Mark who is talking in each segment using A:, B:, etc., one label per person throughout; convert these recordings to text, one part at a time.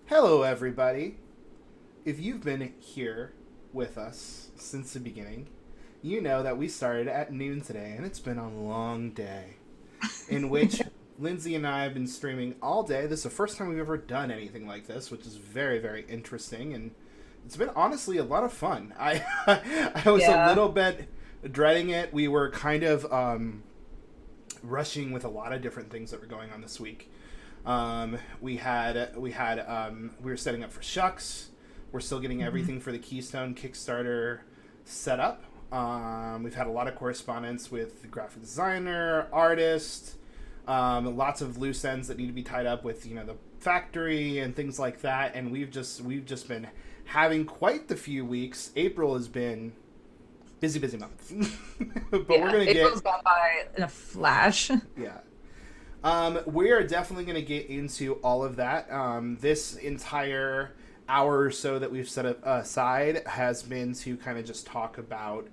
A: Hello, everybody. If you've been here with us since the beginning, you know that we started at noon today, and it's been a long day in which Lindsay and I have been streaming all day. This is the first time we've ever done anything like this, which is very, very interesting, and it's been honestly a lot of fun. I was a
B: Yeah.
A: little bit dreading it. We were kind of rushing with a lot of different things that were going on this week. We were setting up for Shucks. We're still getting
B: hmm
A: everything for the Keystone Kickstarter set up. We've had a lot of correspondence with the graphic designer, artist, lots of loose ends that need to be tied up with the factory and things like that. And we've just been having quite the few weeks. April has been busy month, but we're
B: Yeah.
A: gonna
B: April's
A: get
B: gone by in a flash.
A: yeah. We are definitely going to get into all of that. This entire hour or so that we've set aside has been to kind of just talk about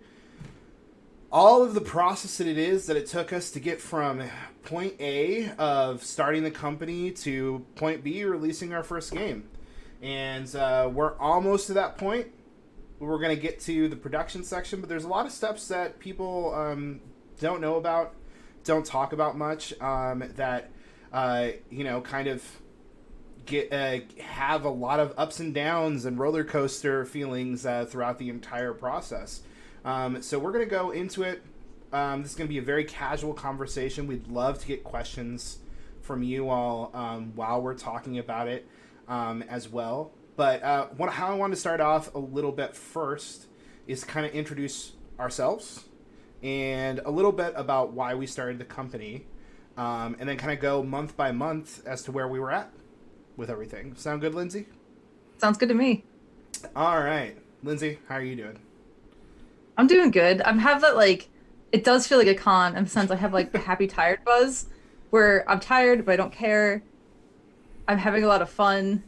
A: all of the process that it took us to get from point A of starting the company to point B, releasing our first game. And we're almost to that point. We're going to get to the production section, but there's a lot of steps that people don't know about, don't talk about much, that kind of get have a lot of ups and downs and roller coaster feelings throughout the entire process. So we're gonna go into it. This is gonna be a very casual conversation. We'd love to get questions from you all while we're talking about it as well. But how I want to start off a little bit first is kind of introduce ourselves and a little bit about why we started the company, and then kind of go month by month as to where we were at with everything. Sound good, Lindsay?
B: Sounds good to me.
A: All right, Lindsay, how are you doing?
B: I'm doing good. I have that it does feel like a con in the sense I have like the happy tired buzz where I'm tired but I don't care. I'm having a lot of fun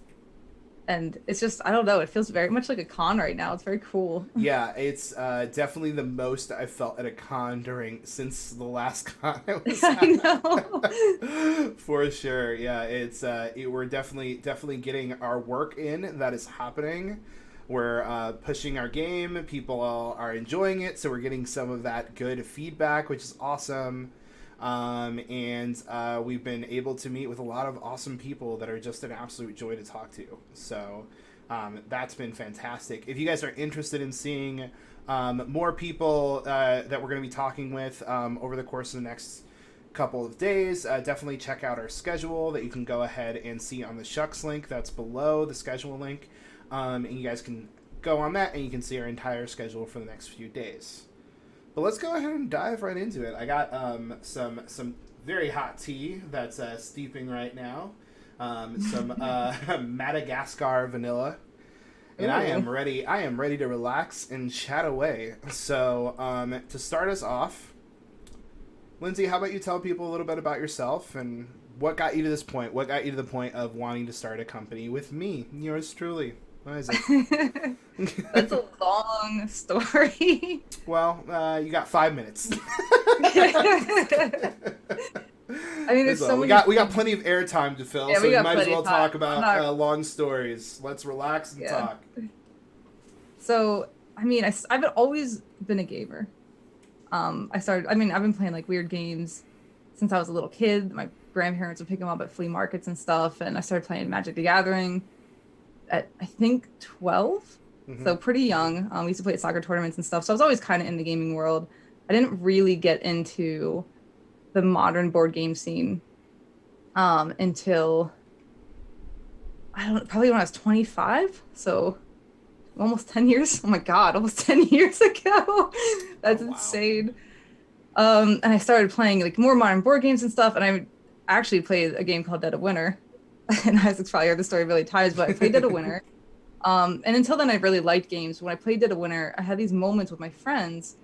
B: and it's just I don't know, it feels very much like a con right now. It's very cool.
A: Yeah, it's definitely the most I've felt at a con during since the last con I was
B: I
A: at.
B: know.
A: For sure. Yeah, we're definitely getting our work in. That is happening. We're pushing our game. People are enjoying it, so we're getting some of that good feedback, which is awesome. And we've been able to meet with a lot of awesome people that are just an absolute joy to talk to. So that's been fantastic. If you guys are interested in seeing more people that we're going to be talking with over the course of the next couple of days, definitely check out our schedule that you can go ahead and see on the Shucks link that's below the schedule link. And you guys can go on that and you can see our entire schedule for the next few days. But let's go ahead and dive right into it. I got some very hot tea that's steeping right now. Some Madagascar vanilla, and I
B: Ooh.
A: am ready. I am ready to relax and chat away. So to start us off, Lindsay, how about you tell people a little bit about yourself and what got you to this point? What got you to the point of wanting to start a company with me, yours truly, Isaac?
B: That's a long story.
A: Well, you got 5 minutes.
B: I mean, there's
A: That's
B: so
A: all. We
B: many
A: got
B: things.
A: plenty of airtime to fill,
B: Yeah,
A: so
B: we
A: we
B: got
A: might as
B: plenty of
A: well
B: time.
A: talk
B: I'm
A: about
B: not,
A: long stories. Let's relax and
B: yeah.
A: talk.
B: So, I mean, I've always been a gamer. I mean, I've been playing like weird games since I was a little kid. My grandparents would pick them up at flea markets and stuff, and I started playing Magic the Gathering at I think 12,
A: Hmm.
B: so pretty young. We used to play at soccer tournaments and stuff, so I was always kind of in the gaming world. I didn't really get into the modern board game scene until I don't probably when I was 25, so almost 10 years. Oh my God, almost 10 years ago.
A: Oh
B: That's
A: wow.
B: insane. And I started playing like more modern board games and stuff. And I actually played a game called Dead of Winter. And Isaac's probably heard the story a million times, but I played Dead of Winter. And until then, I really liked games. When I played Dead of Winter, I had these moments with my friends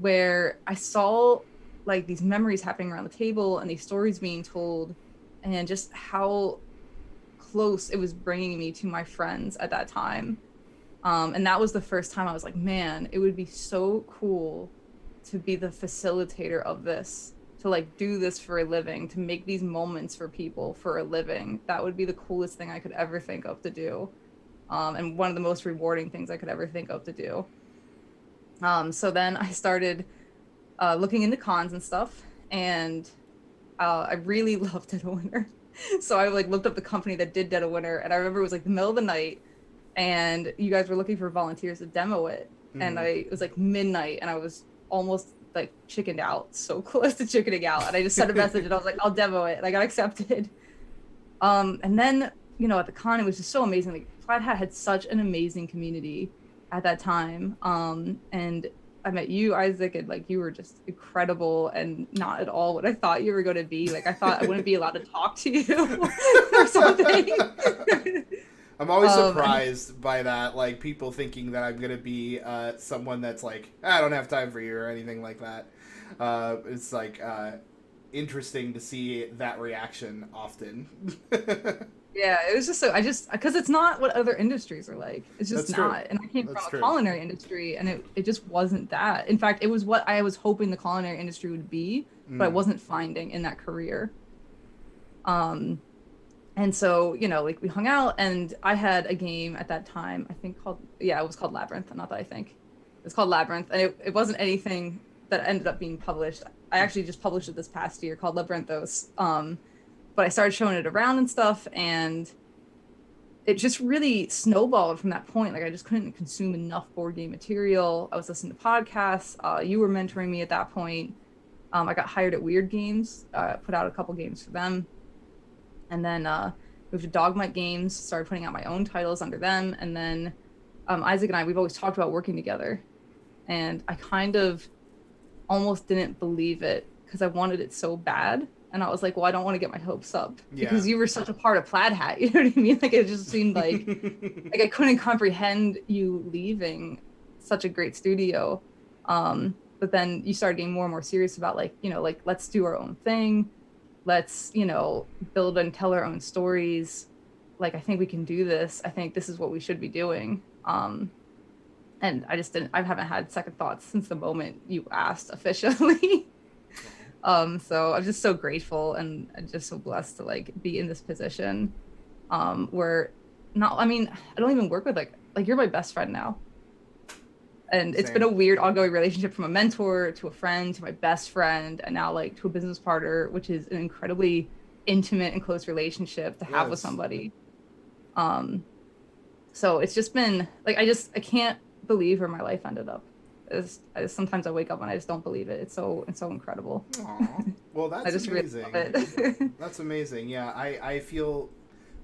B: where I saw like these memories happening around the table and these stories being told, and just how close it was bringing me to my friends at that time. And that was the first time I was like, man, it would be so cool to be the facilitator of this. to like do this for a living, to make these moments for people for a living, that would be the coolest thing I could ever think of to do. And one of the most rewarding things I could ever think of to do. So then I started looking into cons and stuff, and I really loved Dead of Winter. So I like looked up the company that did Dead of Winter, and I remember it was like the middle of the night, and you guys were looking for volunteers to demo it, and it was like midnight, and I was almost like chickened out, so close to chickening out, and I just sent a message, and I was like, I'll demo it, and I got accepted. And then at the con, it was just so amazing. Like Flat Hat had such an amazing community at that time, and I met you, Isaac, and like you were just incredible and not at all what I thought you were going to be. Like I thought I wouldn't be allowed to talk to you or something.
A: I'm always surprised by that, like people thinking that I'm going to be someone that's like, I don't have time for you or anything like that. It's like interesting to see that reaction often.
B: Yeah, it was just because it's not what other industries are like. It's just
A: That's
B: not.
A: true.
B: And I came
A: That's
B: from
A: true.
B: a culinary industry, and it just wasn't that. In fact, it was what I was hoping the culinary industry would be, but I wasn't finding in that career. And so, like we hung out, and I had a game at that time, I think it was called Labyrinth, not that I think. It was called Labyrinth, and it wasn't anything that ended up being published. I actually just published it this past year called Labyrinthos. But I started showing it around and stuff, and it just really snowballed from that point. Like I just couldn't consume enough board game material. I was listening to podcasts. You were mentoring me at that point. I got hired at Weird Games, put out a couple games for them, and then moved to Dogmite Games, started putting out my own titles under them, and then Isaac and I, we've always talked about working together, and I kind of almost didn't believe it because I wanted it so bad. And I was like, well, I don't want to get my hopes up because you were such a part of Plaid Hat. You know what I mean? Like it just seemed like like I couldn't comprehend you leaving such a great studio. But then you started getting more and more serious about like let's do our own thing. Let's, build and tell our own stories. Like, I think we can do this. I think this is what we should be doing. And I haven't had second thoughts since the moment you asked officially. So I'm just so grateful and just so blessed to like be in this position where I don't even work with like you're my best friend now. And it's been a weird ongoing relationship from a mentor to a friend to my best friend and now like to a business partner, which is an incredibly intimate and close relationship to have with somebody. So it's just been like I can't believe where my life ended up. Sometimes I wake up and I just don't believe it. It's so incredible.
A: Aww. Well, that's amazing.
B: Really love it.
A: That's amazing. Yeah, I feel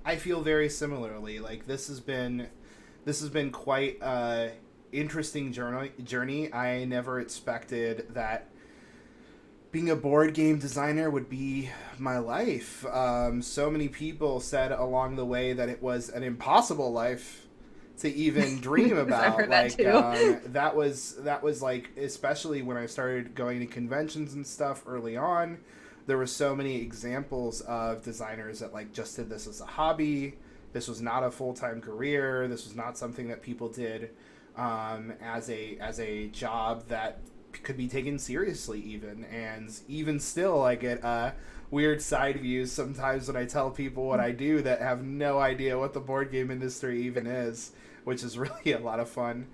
A: very similarly. Like this has been quite a interesting journey. I never expected that being a board game designer would be my life. So many people said along the way that it was an impossible life to even dream about.
B: I've heard
A: like
B: that too.
A: that was like, especially when I started going to conventions and stuff early on, there were so many examples of designers that like just did this as a hobby. This was not a full-time career. This was not something that people did as a job that could be taken seriously even. And even still I get weird side views sometimes when I tell people what I do that have no idea what the board game industry even is, which is really a lot of fun.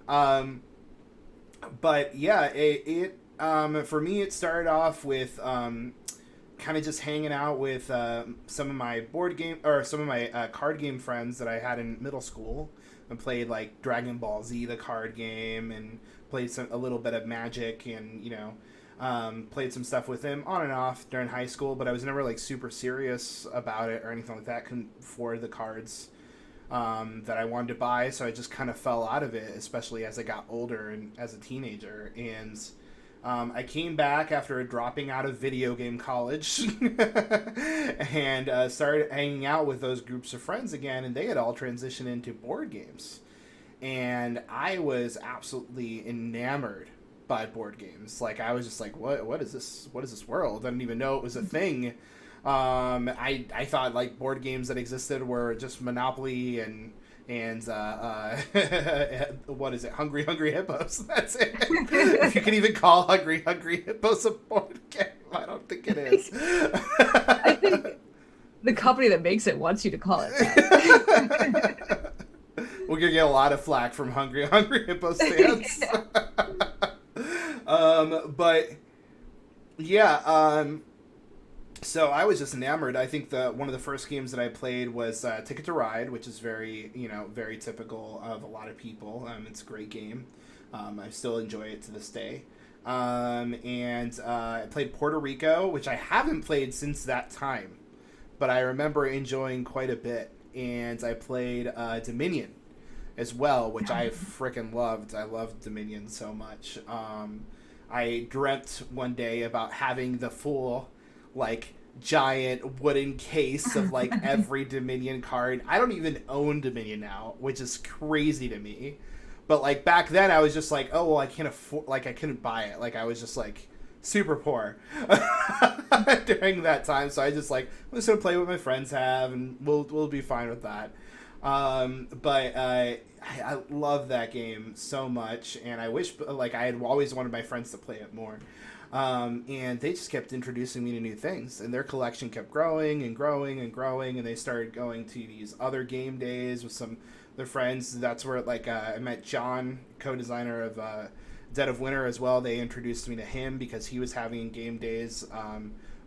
A: But yeah, it for me it started off with kind of just hanging out with some of my card game friends that I had in middle school and played like Dragon Ball Z, the card game, and played a little bit of Magic, and played some stuff with him on and off during high school, but I was never like super serious about it or anything like that. Couldn't afford the cards that I wanted to buy, so I just kind of fell out of it, especially as I got older and as a teenager. And I came back after dropping out of video game college and started hanging out with those groups of friends again, and they had all transitioned into board games. And I was absolutely enamored by board games. Like, I was just like, what is this? What is this world? I didn't even know it was a thing. I thought like board games that existed were just Monopoly and what is it? Hungry Hippos. That's it. If you can even call Hungry Hippos a board game. I don't think it is.
B: I think the company that makes it wants you to call it that.
A: We're gonna get a lot of flack from Hungry Hippo stands. But yeah, so I was just enamored. I think one of the first games that I played was Ticket to Ride, which is very, very typical of a lot of people. It's a great game. I still enjoy it to this day. And I played Puerto Rico, which I haven't played since that time, but I remember enjoying quite a bit. And I played Dominion as well, which I freaking loved. I loved Dominion so much. I dreamt one day about having the full, like, giant wooden case of, like, every Dominion card. I don't even own Dominion now, which is crazy to me. But, like, back then I was just like, oh, well, I can't afford, like, I couldn't buy it. Like, I was just, like, super poor during that time. So I just, like, I'm just going to play what my friends have, and we'll be fine with that. But I love that game so much, and I wish, like, I had always wanted my friends to play it more. And they just kept introducing me to new things, and their collection kept growing and growing and growing, and they started going to these other game days with some of their friends. That's where, like, I met John, co-designer of Dead of Winter as well. They introduced me to him because he was having game days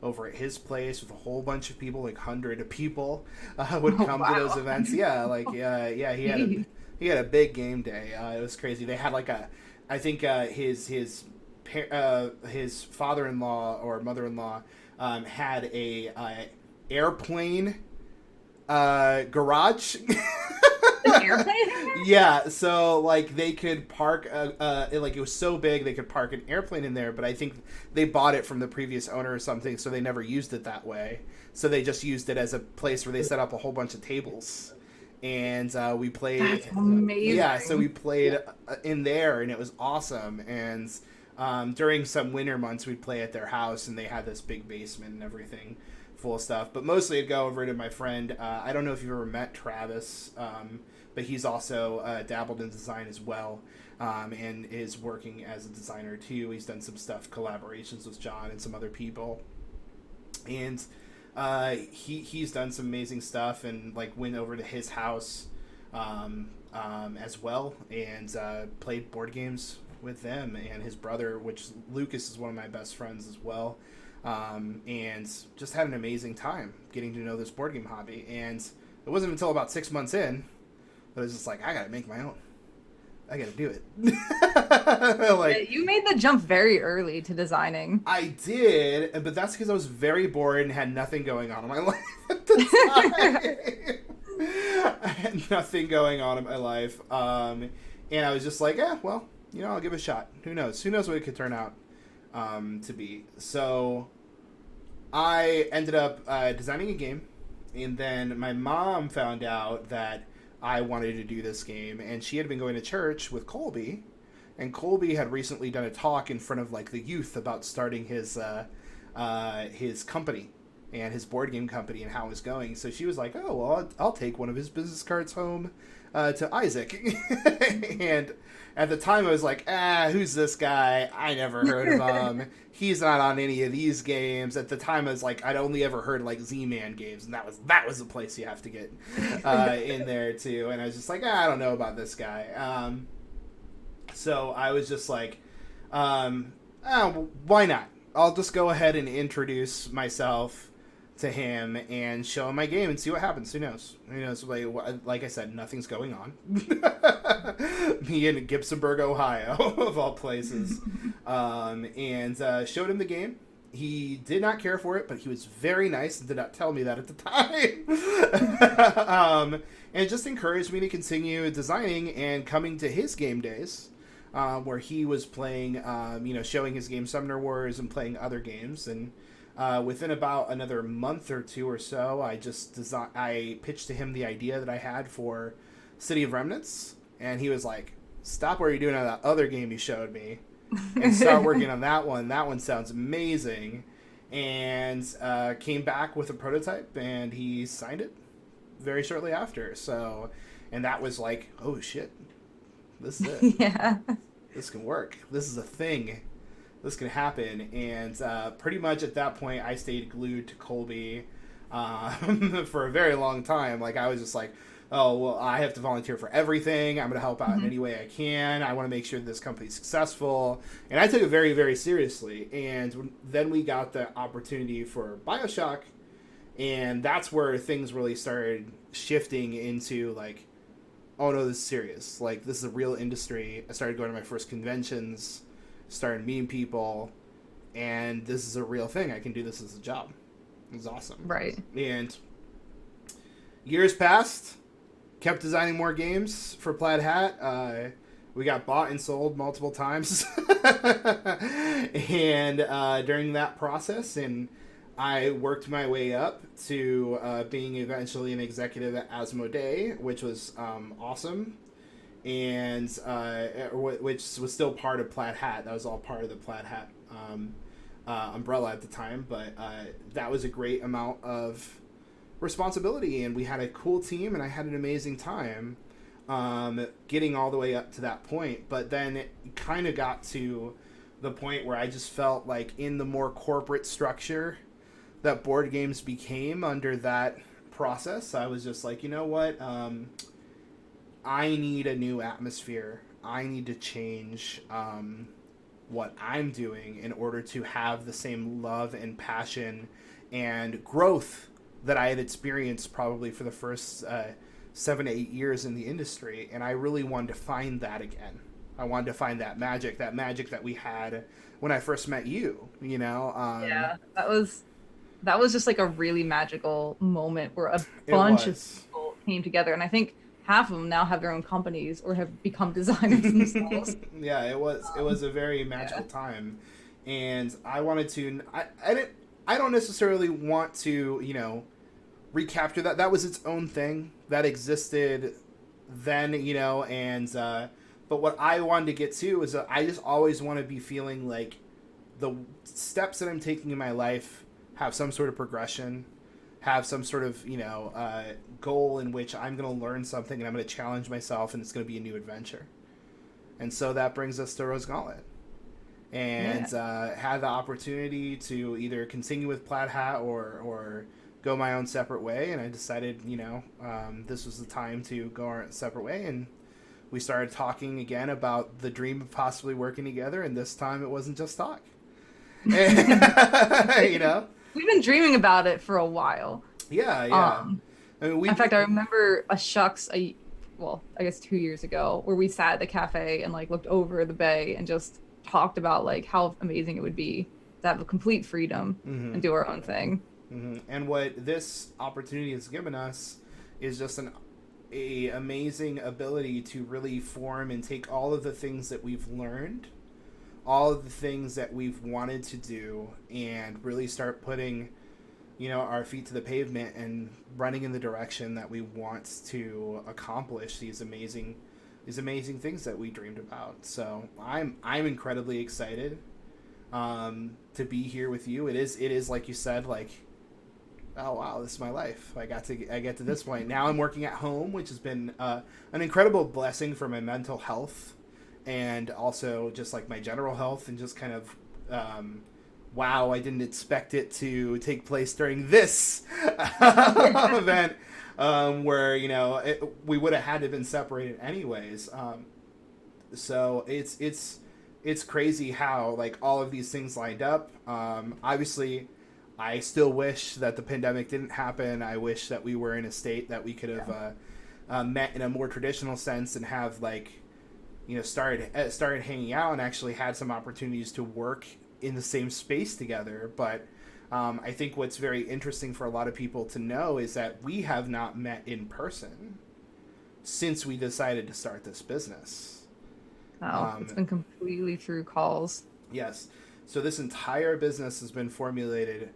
A: over at his place with a whole bunch of people, like 100 people would come to those events. Yeah, like he had a big game day. It was crazy. They had like I think his father-in-law or mother-in-law had a airplane garage.
B: An airplane?
A: Yeah, so like they could park like it was so big they could park an airplane in there, but I think they bought it from the previous owner or something, so they never used it that way. So they just used it as a place where they set up a whole bunch of tables. And we played.
B: That's amazing.
A: Yeah, so we played in there, and it was awesome. And during some winter months, we'd play at their house, and they had this big basement and everything full of stuff. But mostly I'd go over to my friend. I don't know if you've ever met Travis, but he's also dabbled in design as well, and is working as a designer too. He's done some stuff, collaborations with John and some other people. And he's done some amazing stuff, and like went over to his house as well, and played board games with them and his brother, which Lucas is one of my best friends as well, and just had an amazing time getting to know this board game hobby. And it wasn't until about 6 months in that I was just like, I gotta make my own. I gotta do it.
B: Like, you made the jump very early to designing.
A: I did, but that's because I was very bored and had nothing going on in my life at the time. I had nothing going on in my life. And I was just like, well, I'll give it a shot. Who knows? Who knows what it could turn out to be. So I ended up designing a game, and then my mom found out that I wanted to do this game, and she had been going to church with Colby, and Colby had recently done a talk in front of like the youth about starting his company and his board game company and how it was going. So she was like, oh, well, I'll take one of his business cards home to Isaac. And at the time I was like, who's this guy? I never heard of him. He's not on any of these games. At the time I was like, I'd only ever heard like Z-Man games, and that was the place you have to get in there too. And I was just like, I don't know about this guy. So I was just like, why not? I'll just go ahead and introduce myself to him and show him my game and see what happens. Who knows? Like I said, nothing's going on. Me in Gibsonburg, Ohio, of all places. And showed him the game. He did not care for it, but he was very nice and did not tell me that at the time. And it just encouraged me to continue designing and coming to his game days, where he was playing, showing his game Summoner Wars and playing other games. And within about another month or two or so, I pitched to him the idea that I had for City of Remnants, and he was like, stop what you're doing on that other game you showed me and start working on that one. That one sounds amazing. And came back with a prototype, and he signed it very shortly after. So, and that was like, oh shit, this is it.
B: Yeah.
A: This can work. This is a thing. this can happen. And pretty much at that point, I stayed glued to Colby for a very long time. Like, I was just like, oh, well, I have to volunteer for everything. I'm going to help out in any way I can. I want to make sure this company's successful. And I took it very, very seriously. And then we got the opportunity for BioShock. And that's where things really started shifting into, like, oh, no, this is serious. Like, this is a real industry. I started going to my first conventions, started meeting people, and this is a real thing. I can do this as a job. It was awesome.
B: Right.
A: And years passed. Kept designing more games for Plaid Hat. We got bought and sold multiple times. And during that process, and I worked my way up to being eventually an executive at Asmodee, which was awesome. And which was still part of Plaid Hat. That was all part of the Plaid Hat umbrella at the time. But that was a great amount of responsibility, and we had a cool team, and I had an amazing time getting all the way up to that point. But then it kind of got to the point where I just felt like in the more corporate structure that board games became under that process, I was just like, you know what, I need a new atmosphere. I need to change what I'm doing in order to have the same love and passion and growth that I had experienced probably for the first 7 to 8 years in the industry. And I really wanted to find that again. I wanted to find that magic that we had when I first met you, you know?
B: Yeah, that was just like a really magical moment where a bunch of people came together. And I think half of them now have their own companies or have become designers themselves.
A: Yeah, it was a very magical time. And I wanted to, I don't necessarily want to, you know, recapture that. That was its own thing that existed then, you know, and but what I wanted to get to is that I just always want to be feeling like the steps that I'm taking in my life have some sort of progression, have some sort of, you know, goal in which I'm going to learn something and I'm going to challenge myself, and it's going to be a new adventure. And so that brings us to Rose Gauntlet. And had the opportunity to either continue with Plaid Hat or go my own separate way. And I decided, you know, this was the time to go our separate way. And we started talking again about the dream of possibly working together. And this time it wasn't just talk. You know?
B: We've been dreaming about it for a while.
A: Yeah, yeah.
B: I mean, in fact, I remember a Shucks, I guess 2 years ago, where we sat at the cafe and like looked over the bay and just talked about like how amazing it would be to have a complete freedom and do our own thing.
A: And what this opportunity has given us is just a amazing ability to really form and take all of the things that we've learned, all of the things that we've wanted to do, and really start putting, you know, our feet to the pavement and running in the direction that we want to accomplish these amazing things that we dreamed about. So I'm incredibly excited to be here with you. It is like you said, like, oh wow, this is my life. I get to this point. Now I'm working at home, which has been an incredible blessing for my mental health and also just like my general health, and just kind of wow, I didn't expect it to take place during this event, where, you know, we would have had to have been separated anyways. So it's crazy how like all of these things lined up. Obviously, I still wish that the pandemic didn't happen. I wish that we were in a state that we could have met in a more traditional sense and have, like, you know, started hanging out and actually had some opportunities to work in the same space together. But I think what's very interesting for a lot of people to know is that we have not met in person since we decided to start this business.
B: Oh, it's been completely through calls.
A: Yes. So this entire business has been formulated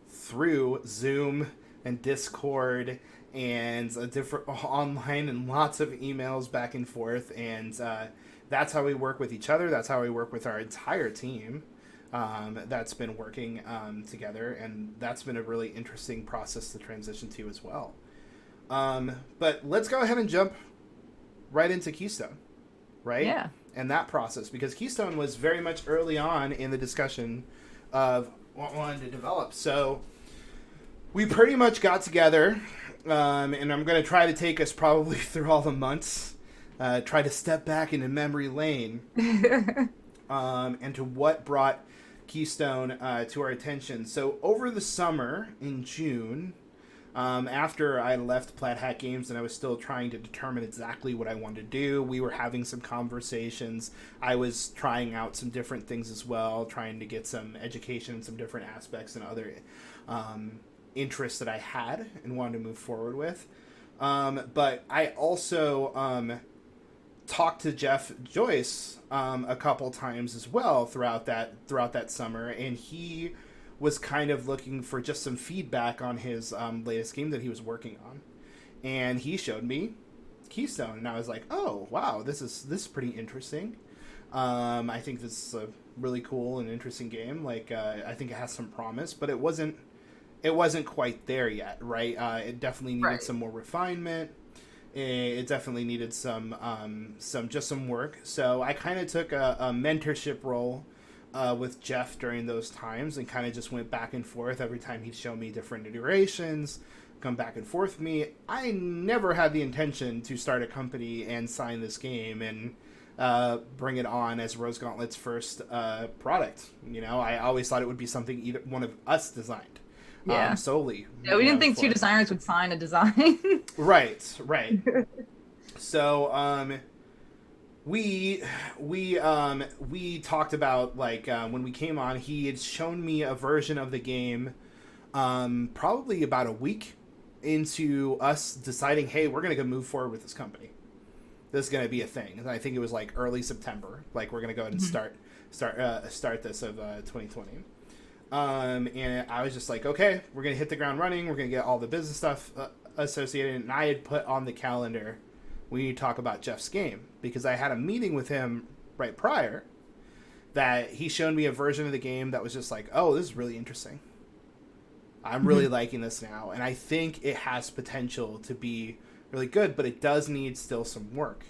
A: through Zoom and Discord and a different online and lots of emails back and forth. And that's how we work with each other. That's how we work with our entire team that's been working together. And that's been a really interesting process to transition to as well. But let's go ahead and jump right into Keystone, right?
B: Yeah.
A: and that process, because Keystone was very much early on in the discussion of what we wanted to develop. So we pretty much got together, and I'm going to try to take us probably through all the months, try to step back into memory lane, and to what brought Keystone to our attention. So over the summer in June, after I left Plaid Hat Games and I was still trying to determine exactly what I wanted to do, we were having some conversations. I was trying out some different things as well, trying to get some education in some different aspects and other interests that I had and wanted to move forward with. But I also talked to Jeff Joyce a couple times as well throughout that summer, and he was kind of looking for just some feedback on his latest game that he was working on, and he showed me Keystone, and I was like, oh wow, this is pretty interesting. I think this is a really cool and interesting game. Like I think it has some promise, but it wasn't quite there yet, right? It definitely needed some more refinement. It definitely needed some work. So I kind of took a mentorship role with Jeff during those times, and kind of just went back and forth every time he'd show me different iterations, come back and forth with me. I never had the intention to start a company and sign this game and bring it on as Rose Gauntlet's first product. You know, I always thought it would be something either one of us designed. Solely.
B: Yeah, we didn't think two designers would sign a design.
A: Right. So, we talked about, like, when we came on, he had shown me a version of the game, probably about a week into us deciding, hey, we're going to go move forward with this company. This is going to be a thing. And I think it was like early September. Like, we're going to go ahead and start this of 2020. And I was just like, okay, we're going to hit the ground running. We're going to get all the business stuff associated. And I had put on the calendar, we need to talk about Jeff's game, because I had a meeting with him right prior that he showed me a version of the game that was just like, oh, this is really interesting. I'm really liking this now. And I think it has potential to be really good, but it does need still some work.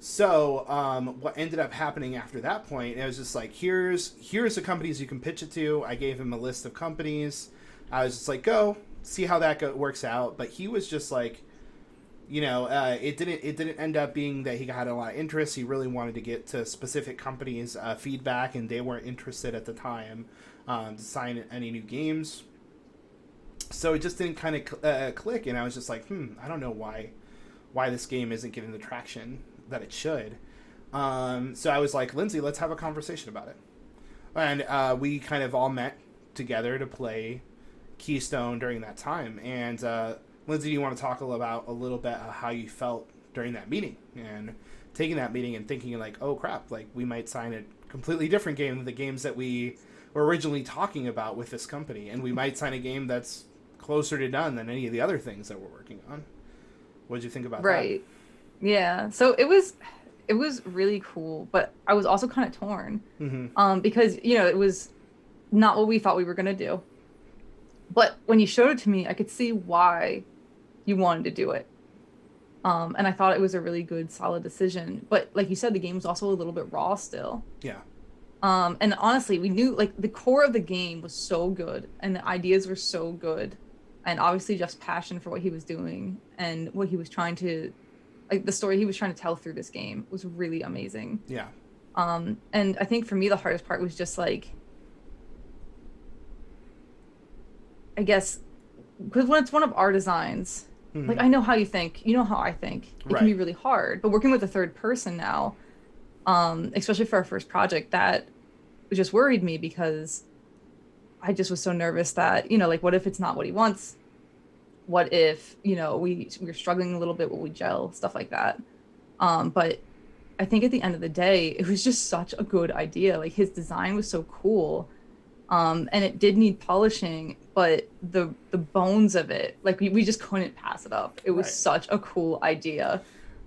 A: So what ended up happening after that point, it was just like, here's the companies you can pitch it to. I gave him a list of companies. I was just like, go see how that works out. But he was just like, you know, it didn't end up being that he had a lot of interest. He really wanted to get to specific companies' feedback, and they weren't interested at the time to sign any new games. So it just didn't kind of click, and I was just like, I don't know why this game isn't getting the traction that it should. So I was like, Lindsay, let's have a conversation about it. And we kind of all met together to play Keystone during that time. And Lindsay, do you want to talk a little bit about how you felt during that meeting, and taking that meeting and thinking like, oh crap, like we might sign a completely different game than the games that we were originally talking about with this company, and we might sign a game that's closer to done than any of the other things that we're working on. What did you think about that?
B: Right. Yeah. So it was really cool, but I was also kind of torn, because, you know, it was not what we thought we were going to do. But when you showed it to me, I could see why you wanted to do it. And I thought it was a really good, solid decision. But like you said, the game was also a little bit raw still.
A: Yeah.
B: And honestly, we knew like the core of the game was so good and the ideas were so good. And obviously Jeff's passion for what he was doing and what he was trying to, like the story he was trying to tell through this game was really amazing.
A: Yeah.
B: And I think for me, the hardest part was just like, I guess, because when it's one of our designs, like I know how you think, you know how I think. It can be really hard. But working with a third person now, especially for our first project, that just worried me because I just was so nervous that, you know, like what if it's not what he wants? What if, you know, we're struggling a little bit, will we gel, stuff like that. But I think at the end of the day, it was just such a good idea. Like his design was so cool. And it did need polishing, but the bones of it, like we just couldn't pass it up. It was such a cool idea.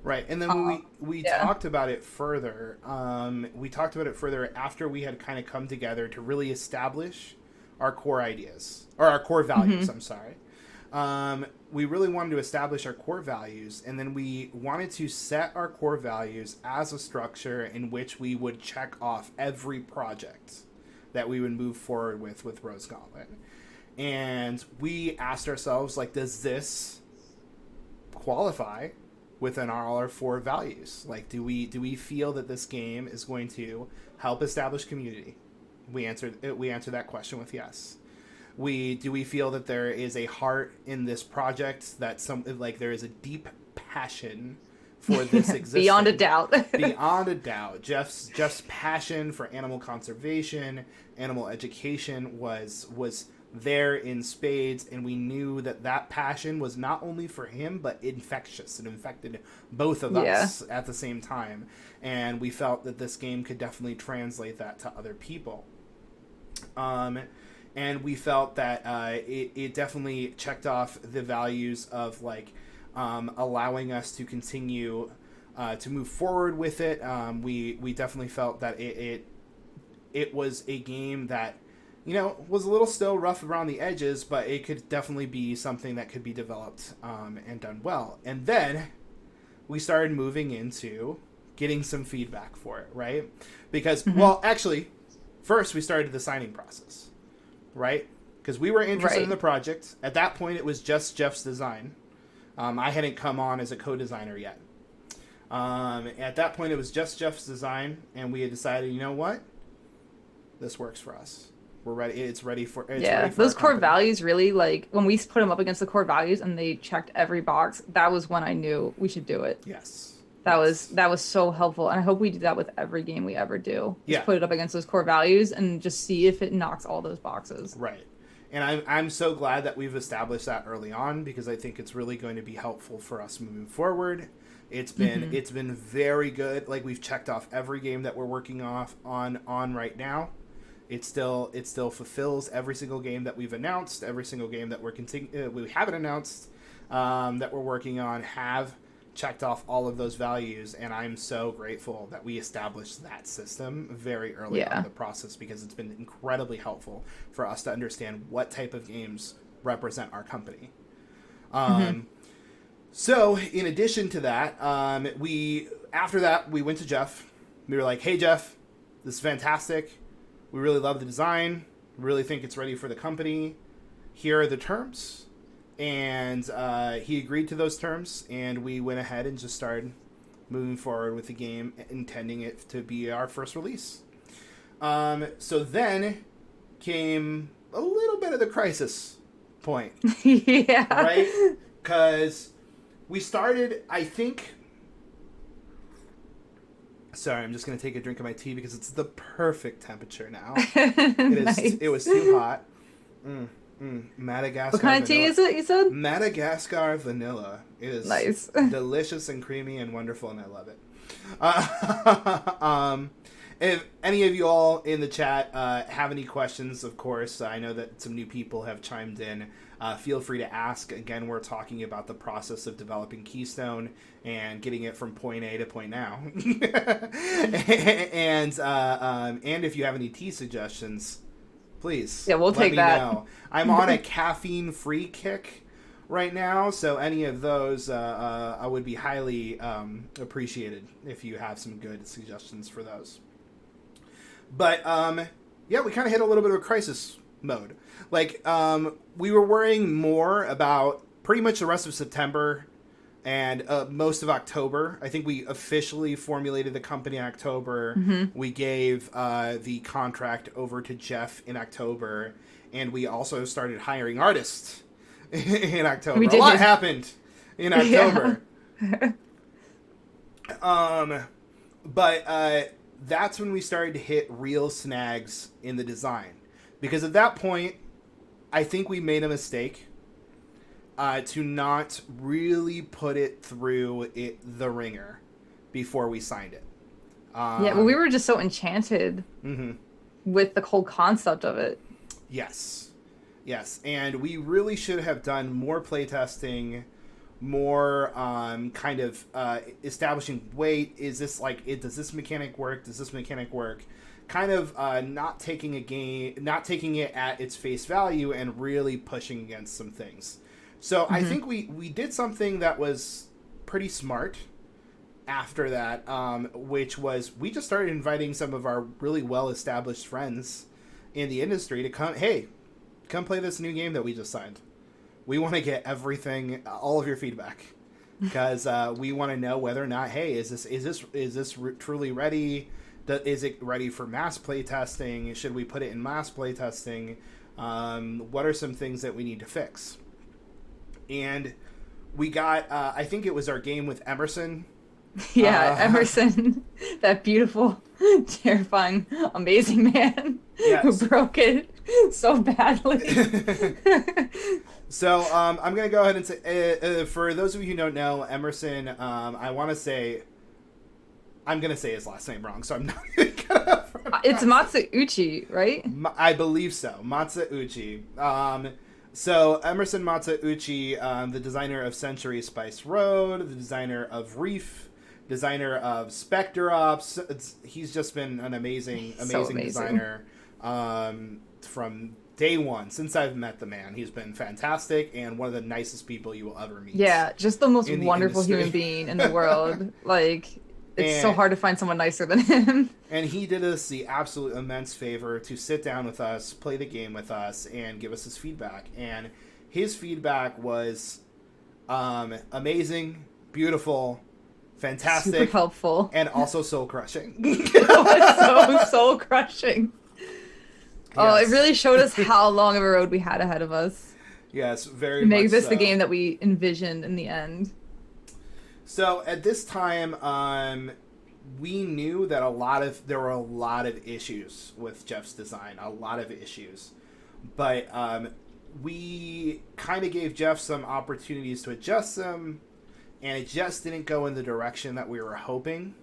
A: Right. And then when we talked about it further, after we had kind of come together to really establish our core ideas, or our core values, I'm sorry. We really wanted to establish our core values, and then we wanted to set our core values as a structure in which we would check off every project that we would move forward with Rose Gauntlet. And we asked ourselves, like, does this qualify within our four values? Like, do we feel that this game is going to help establish community? We answered that question with yes. Do we feel that there is a heart in this project, that there is a deep passion for this existence?
B: Beyond a doubt.
A: Beyond a doubt. Jeff's passion for animal conservation, animal education was there in spades, and we knew that passion was not only for him but infectious. It infected both of us at the same time, and we felt that this game could definitely translate that to other people. And we felt that it definitely checked off the values of allowing us to continue to move forward with it. We definitely felt that it was a game that, was a little still rough around the edges, but it could definitely be something that could be developed and done well. And then we started moving into getting some feedback for it, right? Because, well, actually, first we started the signing process. Right? Because we were interested in the project. At that point, it was just Jeff's design. I hadn't come on as a co-designer yet. At that point, it was just Jeff's design, and we had decided, you know what? This works for us. We're ready. It's ready for.
B: Those core values really, when we put them up against the core values and they checked every box, that was when I knew we should do it.
A: Yes.
B: That was so helpful, and I hope we do that with every game we ever do. Just
A: Yeah.
B: put it up against those core values and just see if it knocks all those boxes.
A: Right. And I'm so glad that we've established that early on, because I think it's really going to be helpful for us moving forward. It's been very good. Like, we've checked off every game that we're working on right now. It still fulfills every single game that we've announced, every single game that we haven't announced that we're working on have checked off all of those values, and I'm so grateful that we established that system very early on in the process, because it's been incredibly helpful for us to understand what type of games represent our company. So in addition to that, after that we went to Jeff. We were like, hey Jeff, this is fantastic. We really love the design. We really think it's ready for the company. Here are the terms. And he agreed to those terms, and we went ahead and just started moving forward with the game, intending it to be our first release. So then came a little bit of the crisis point.
B: Yeah.
A: Right? Because we started, I think... Sorry, I'm just going to take a drink of my tea because it's the perfect temperature now.
B: Nice.
A: It was too hot. Madagascar.
B: What kind of tea is it, you said?
A: Madagascar vanilla. It is
B: nice.
A: Delicious and creamy and wonderful, and I love it. If any of you all in the chat have any questions, of course, I know that some new people have chimed in. Feel free to ask. Again, we're talking about the process of developing Keystone and getting it from point A to point now. And if you have any tea suggestions, please.
B: Yeah, we'll take that.
A: Know. I'm on a caffeine-free kick right now, so any of those I would be highly appreciated if you have some good suggestions for those. But we kind of hit a little bit of a crisis mode. We were worrying more about pretty much the rest of September and most of October. I think we officially formulated the company in October. We gave the contract over to Jeff in October, and we also started hiring artists in October. A lot happened in October. But that's when we started to hit real snags in the design. Because at that point, I think we made a mistake to not really put it through the ringer before we signed it.
B: We were just so enchanted with the whole concept of it.
A: Yes. And we really should have done more playtesting, more establishing, does this mechanic work? Does this mechanic work? Kind of not taking it at its face value and really pushing against some things. So I think we did something that was pretty smart after that, which was we just started inviting some of our really well-established friends in the industry to come. Hey, come play this new game that we just signed. We want to get everything, all of your feedback, because we want to know whether or not, hey, is this truly ready? Is it ready for mass play testing? Should we put it in mass play testing? What are some things that we need to fix? And we got, I think it was our game with Emerson.
B: Yeah, Emerson, that beautiful, terrifying, amazing man who broke it so badly.
A: So I'm going to go ahead and say, for those of you who don't know, Emerson, I want to say, I'm going to say his last name wrong, so I'm not going to
B: It's Matsauchi, right?
A: I believe so. Matsauchi. So Emerson Matsauchi, the designer of Century Spice Road, the designer of Reef, designer of Spectre Ops. He's just been an amazing designer from day one. Since I've met the man, he's been fantastic and one of the nicest people you will ever meet.
B: Yeah, just the most wonderful human being in the world. Like, it's so hard to find someone nicer than him. And
A: he did us the absolute immense favor to sit down with us, play the game with us, and give us his feedback. And his feedback was amazing, beautiful, fantastic,
B: super helpful,
A: and also soul crushing.
B: so soul crushing. Yes. Oh, it really showed us how long of a road we had ahead of us.
A: Yes, very
B: to
A: much
B: make this
A: so.
B: The game that we envisioned in the end.
A: So at this time, we knew that there were a lot of issues with Jeff's design, a lot of issues, but we kind of gave Jeff some opportunities to adjust them. And it just didn't go in the direction that we were hoping.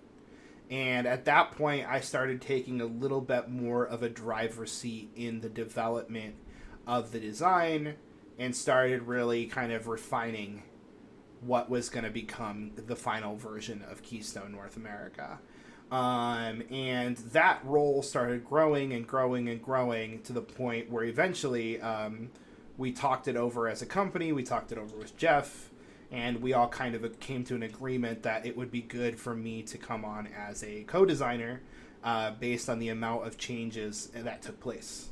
A: And at that point, I started taking a little bit more of a driver's seat in the development of the design and started really kind of refining what was going to become the final version of Keystone North America. And that role started growing and growing and growing to the point where eventually we talked it over as a company. We talked it over with Jeff. And we all kind of came to an agreement that it would be good for me to come on as a co-designer based on the amount of changes that took place.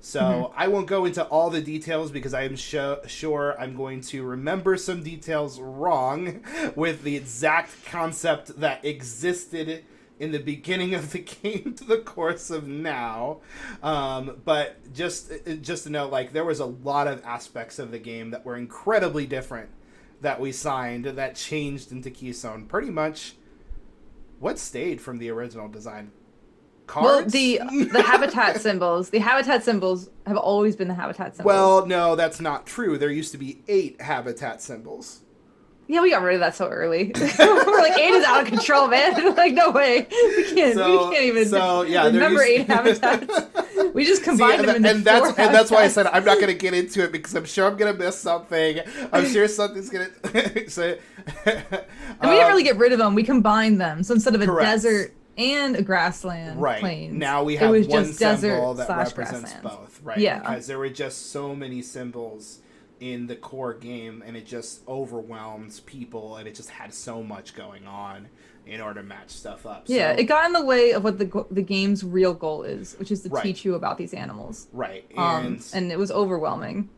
A: So I won't go into all the details because I am sure I'm going to remember some details wrong with the exact concept that existed in the beginning of the game to the course of now. But just to know, like, there was a lot of aspects of the game that were incredibly different that we signed that changed into Keystone. Pretty much what stayed from the original design? Cards?
B: Well, the habitat symbols. The habitat symbols have always been the habitat symbols.
A: Well, no, that's not true. There used to be 8 habitat symbols.
B: Yeah, we got rid of that so early. We're like, 8 is out of control, man. Like, no way. We can't even remember 8 habitats. We just combined them into 4 habitats.
A: And that's why I said I'm not going to get into it because I'm sure I'm going to miss something. I'm sure something's going to... So,
B: and we didn't really get rid of them. We combined them. So instead of a
A: correct.
B: desert and a grassland plains,
A: now we have one symbol that represents
B: grassland.
A: both. Right.
B: Yeah.
A: Because there were just so many symbols in the core game, and it just overwhelms people, and it just had so much going on in order to match stuff up.
B: Yeah,
A: so,
B: it got in the way of what the game's real goal is, which is to teach you about these animals.
A: Right.
B: And it was overwhelming.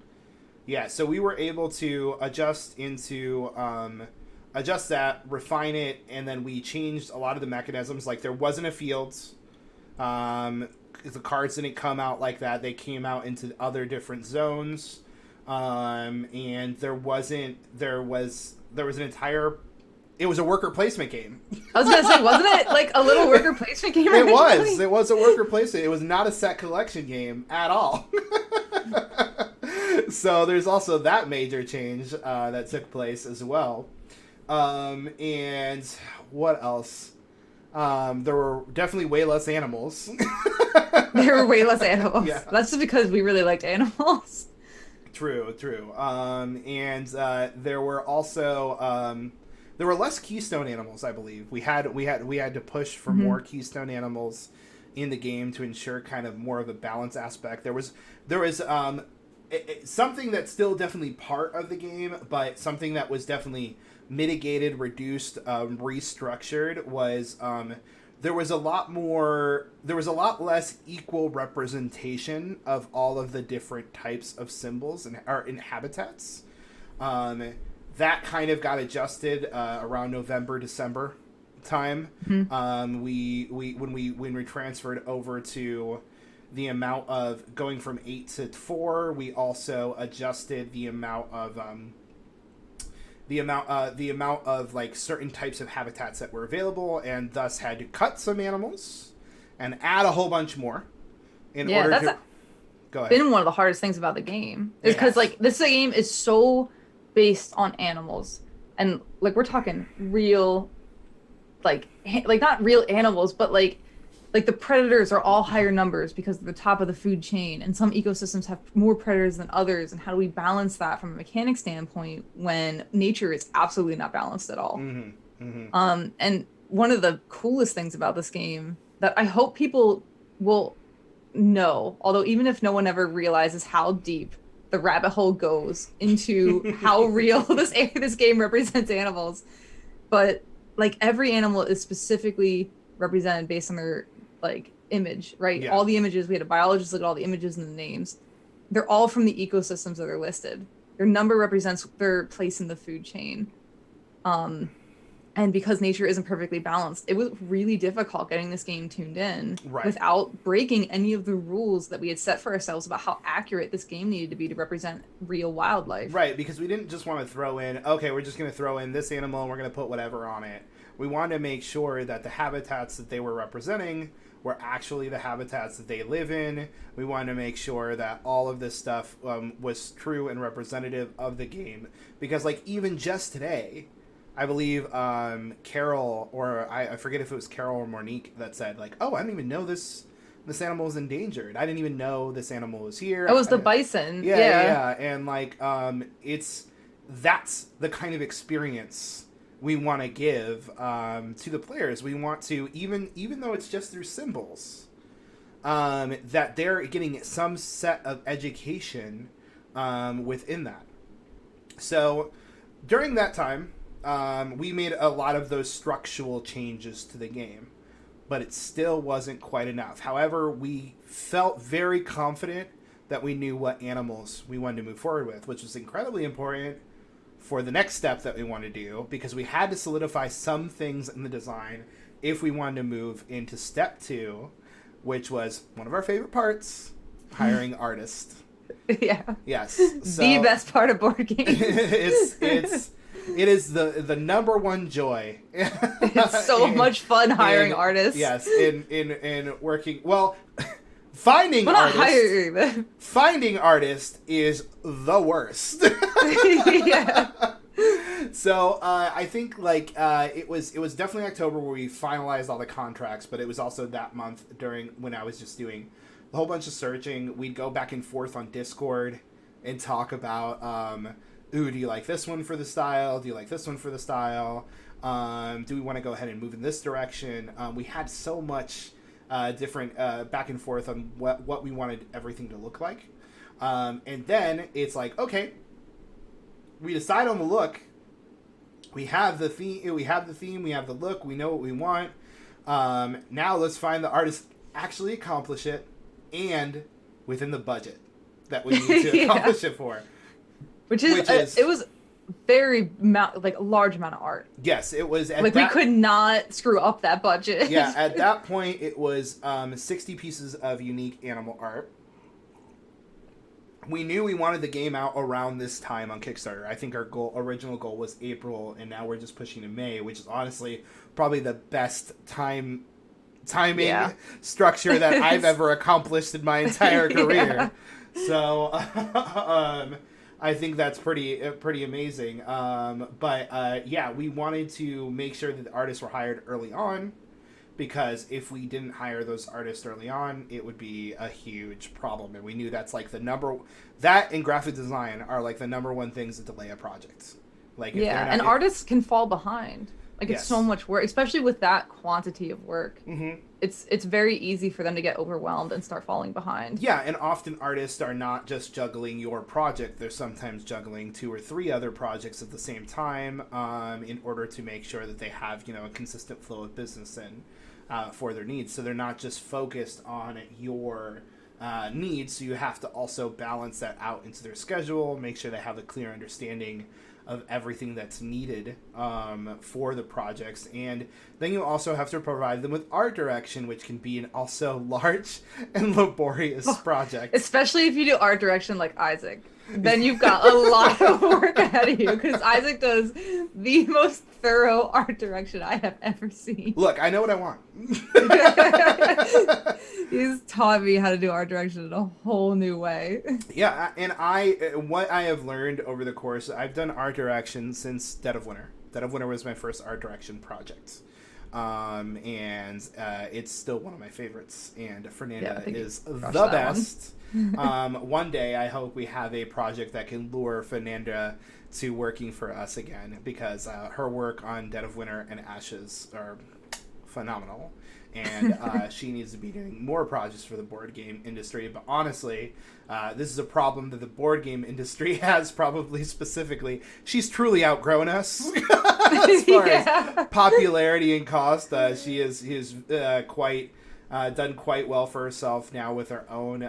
A: Yeah, so we were able to adjust that, refine it, and then we changed a lot of the mechanisms. Like, there wasn't a field. The cards didn't come out like that. They came out into other different zones. And there was an entire... It was a worker placement game.
B: I was going to say, wasn't it like a little worker placement game?
A: It was. It was a worker placement. It was not a set collection game at all. So there's also that major change that took place as well. And what else? There were definitely way less animals.
B: There were way less animals.
A: Yeah.
B: That's just because we really liked animals.
A: True. And there were also there were less Keystone animals, I believe. We had to push for more Keystone animals in the game to ensure kind of more of a balance aspect. There was something that's still definitely part of the game, but something that was definitely mitigated, reduced, restructured was there was a lot less equal representation of all of the different types of symbols and or in habitats. That kind of got adjusted around November, December time.
B: Mm-hmm.
A: When we transferred over to the amount of going from 8 to 4, we also adjusted the amount of like certain types of habitats that were available, and thus had to cut some animals and add a whole bunch more in order
B: That's
A: to go ahead.
B: been one of the hardest things about the game is because like this game is so based on animals, and like we're talking real, like not real animals, but like the predators are all higher numbers because they're the top of the food chain, and some ecosystems have more predators than others. And how do we balance that from a mechanic standpoint when nature is absolutely not balanced at all? And one of the coolest things about this game that I hope people will know, although even if no one ever realizes how deep the rabbit hole goes into how real this game represents animals, but like every animal is specifically represented based on their like image, right?
A: Yeah.
B: All the images, we had a biologist look at all the images and the names. They're all from the ecosystems that are listed. Their number represents their place in the food chain. And because nature isn't perfectly balanced, it was really difficult getting this game tuned in without breaking any of the rules that we had set for ourselves about how accurate this game needed to be to represent real wildlife.
A: Right, because we didn't just want to throw in, okay, we're just going to throw in this animal and we're going to put whatever on it. We wanted to make sure that the habitats that they were representing were actually the habitats that they live in. We wanted to make sure that all of this stuff was true and representative of the game. Because, like, even just today, I believe Carol, or I forget if it was Carol or Monique that said, like, oh, I didn't even know this animal is endangered. I didn't even know this animal was here.
B: It was the bison.
A: Yeah. And, like, that's the kind of experience we want to give to the players. We want to, even though it's just through symbols, that they're getting some set of education within that. So during that time, we made a lot of those structural changes to the game, but it still wasn't quite enough. However, we felt very confident that we knew what animals we wanted to move forward with, which was incredibly important for the next step that we want to do, because we had to solidify some things in the design if we wanted to move into step 2, which was one of our favorite parts, hiring artists.
B: Yeah.
A: Yes. So,
B: the best part of board games.
A: It is the number one joy.
B: It's so much fun hiring artists.
A: Yes, in working finding
B: not
A: artists.
B: hiring them.
A: Finding artists is the worst.
B: Yeah.
A: So I think like it was definitely October where we finalized all the contracts, but it was also that month during when I was just doing a whole bunch of searching. We'd go back and forth on Discord and talk about ooh, do you like this one for the style? Do you like this one for the style? Do we want to go ahead and move in this direction? We had so much different back and forth on what we wanted everything to look like. And then it's like, okay, we decide on the look. We have the theme. We have the look. We know what we want. Now let's find the artist actually accomplish it, and within the budget that we need to accomplish it for.
B: Which is it was very a large amount of art.
A: Yes, it was.
B: We could not screw up that budget.
A: Yeah, at that point it was 60 pieces of unique animal art. We knew we wanted the game out around this time on Kickstarter. I think our original goal was April, and now we're just pushing to May, which is honestly probably the best timing structure that I've ever accomplished in my entire career. So I think that's pretty amazing. But we wanted to make sure that the artists were hired early on, because if we didn't hire those artists early on, it would be a huge problem. And we knew that's like that and graphic design are like the number one things that delay a project. Like,
B: and artists can fall behind. Like it's so
A: Yes.
B: much work, especially with that quantity of work.
A: Mm-hmm.
B: It's very easy for them to get overwhelmed and start falling behind.
A: Yeah, and often artists are not just juggling your project; they're sometimes juggling two or three other projects at the same time, in order to make sure that they have a consistent flow of business in for their needs. So they're not just focused on your needs. So you have to also balance that out into their schedule, make sure they have a clear understanding of everything that's needed for the projects, and then you also have to provide them with art direction, which can be an also large and laborious project.
B: Especially if you do art direction like Isaac. Then you've got a lot of work ahead of you because Isaac does the most thorough art direction I have ever seen.
A: Look, I know what I want.
B: He's taught me how to do art direction in a whole new way.
A: Yeah, and what I have learned over the course, I've done art direction since Dead of Winter. Dead of Winter was my first art direction project. And it's still one of my favorites. And Fernanda is the best. One day, I hope we have a project that can lure Fernanda to working for us again, because her work on Dead of Winter and Ashes are phenomenal. And she needs to be doing more projects for the board game industry. But honestly, this is a problem that the board game industry has, probably specifically. She's truly outgrown us as far as popularity and cost. She is quite done quite well for herself now with her own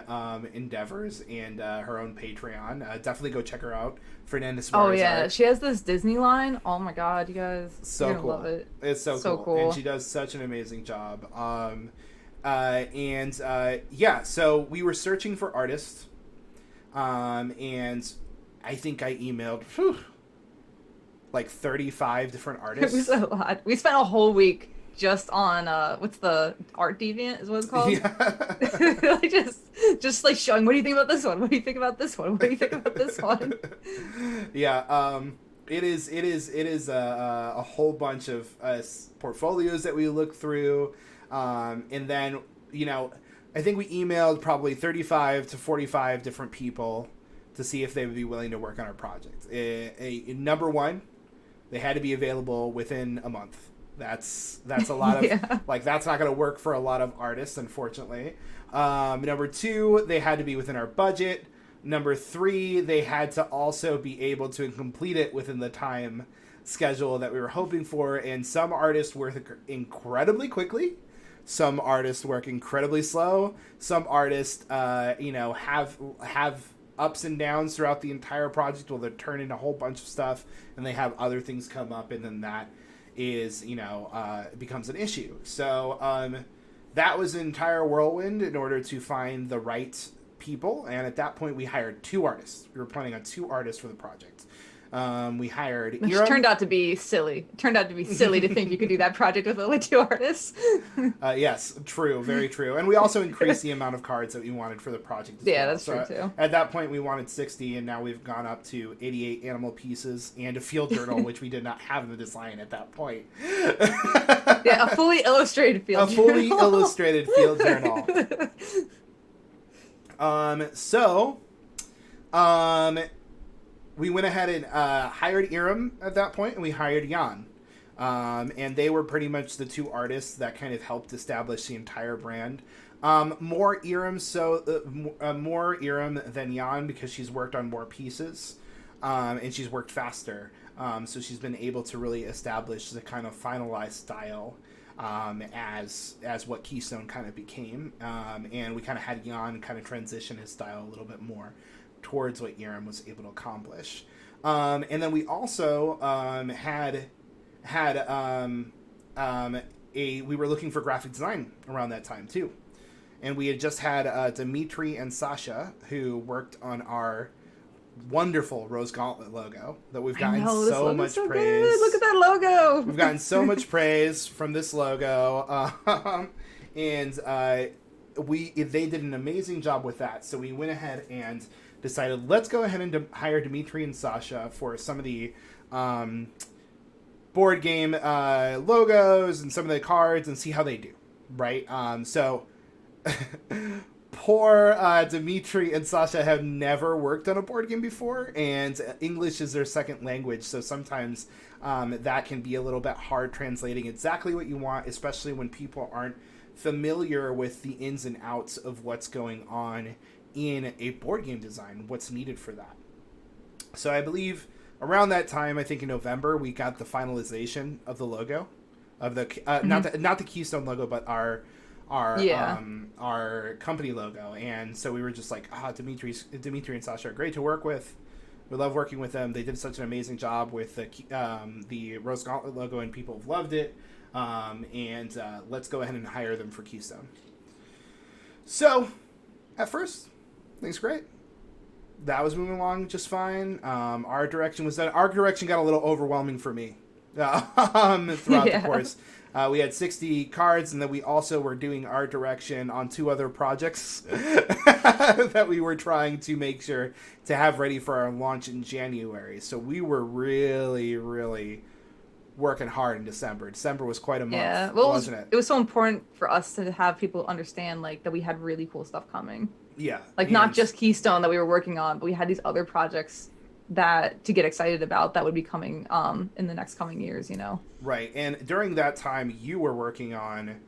A: endeavors and her own Patreon. Definitely go check her out. Fernanda Suarez.
B: Oh yeah, she has this Disney line. Oh my god, you guys,
A: so
B: you're gonna
A: cool.
B: love it.
A: It's so cool, and she does such an amazing job. Yeah, so we were searching for artists, and I think I emailed like 35 different artists.
B: It was a lot. We spent a whole week just on what's the Art Deviant is what it's called.
A: Yeah.
B: Like just like showing, what do you think about this one? What do you think about this one? What do you think about this one?
A: Yeah, it is a whole bunch of portfolios that we look through, and then I think we emailed probably 35 to 45 different people to see if they would be willing to work on our project. Number one, they had to be available within a month. That's a lot of like, that's not going to work for a lot of artists, unfortunately. Number two, they had to be within our budget. Number three, they had to also be able to complete it within the time schedule that we were hoping for. And some artists work incredibly quickly. Some artists work incredibly slow. Some artists, have ups and downs throughout the entire project where they're turning a whole bunch of stuff and they have other things come up, and then that is, becomes an issue. So that was an entire whirlwind in order to find the right people. And at that point, we hired 2 artists. We were planning on 2 artists for the project. We hired
B: Which turned out to be silly. It turned out to be silly to think you could do that project with only 2 artists.
A: Yes, true, very true. And we also increased the amount of cards that we wanted for the project as well.
B: That's true too.
A: At that point, we wanted 60, and now we've gone up to 88 animal pieces and a field journal, which we did not have in the design at that point.
B: Yeah, a fully illustrated field journal.
A: A fully illustrated field journal. We went ahead and hired Iram at that point, and we hired Jan. And they were pretty much the 2 artists that kind of helped establish the entire brand. More Iram than Jan, because she's worked on more pieces, and she's worked faster. So she's been able to really establish the kind of finalized style as what Keystone kind of became. And we kind of had Jan kind of transition his style a little bit more towards what Iram was able to accomplish. And then we also we were looking for graphic design around that time too. And we had just had Dimitri and Sasha, who worked on our wonderful Rose Gauntlet logo that we've gotten so much praise.
B: Good. Look at that logo.
A: We've gotten so much praise from this logo. And they did an amazing job with that. So we went ahead and decided, let's go ahead and hire Dimitri and Sasha for some of the board game logos and some of the cards and see how they do, right? So Poor Dimitri and Sasha have never worked on a board game before, and English is their second language, so sometimes that can be a little bit hard translating exactly what you want, especially when people aren't familiar with the ins and outs of what's going on in a board game design, what's needed for that. So I believe around that time, I think in November, we got the finalization of the logo, of the not the Keystone logo, but our company logo. And so we were just like, Dimitri and Sasha are great to work with. We love working with them. They did such an amazing job with the Rose Gauntlet logo, and people have loved it. And let's go ahead and hire them for Keystone. So at first, things great. That was moving along just fine. Our direction got a little overwhelming for me throughout the course. We had 60 cards, and then we also were doing art direction on 2 other projects that we were trying to make sure to have ready for our launch in January. So we were really, really working hard in December. December was quite a month, wasn't it?
B: It was so important for us to have people understand like that we had really cool stuff coming.
A: Yeah.
B: Like not just Keystone that we were working on, but we had these other projects that to get excited about that would be coming in the next coming years, you know?
A: Right. And during that time, you were working on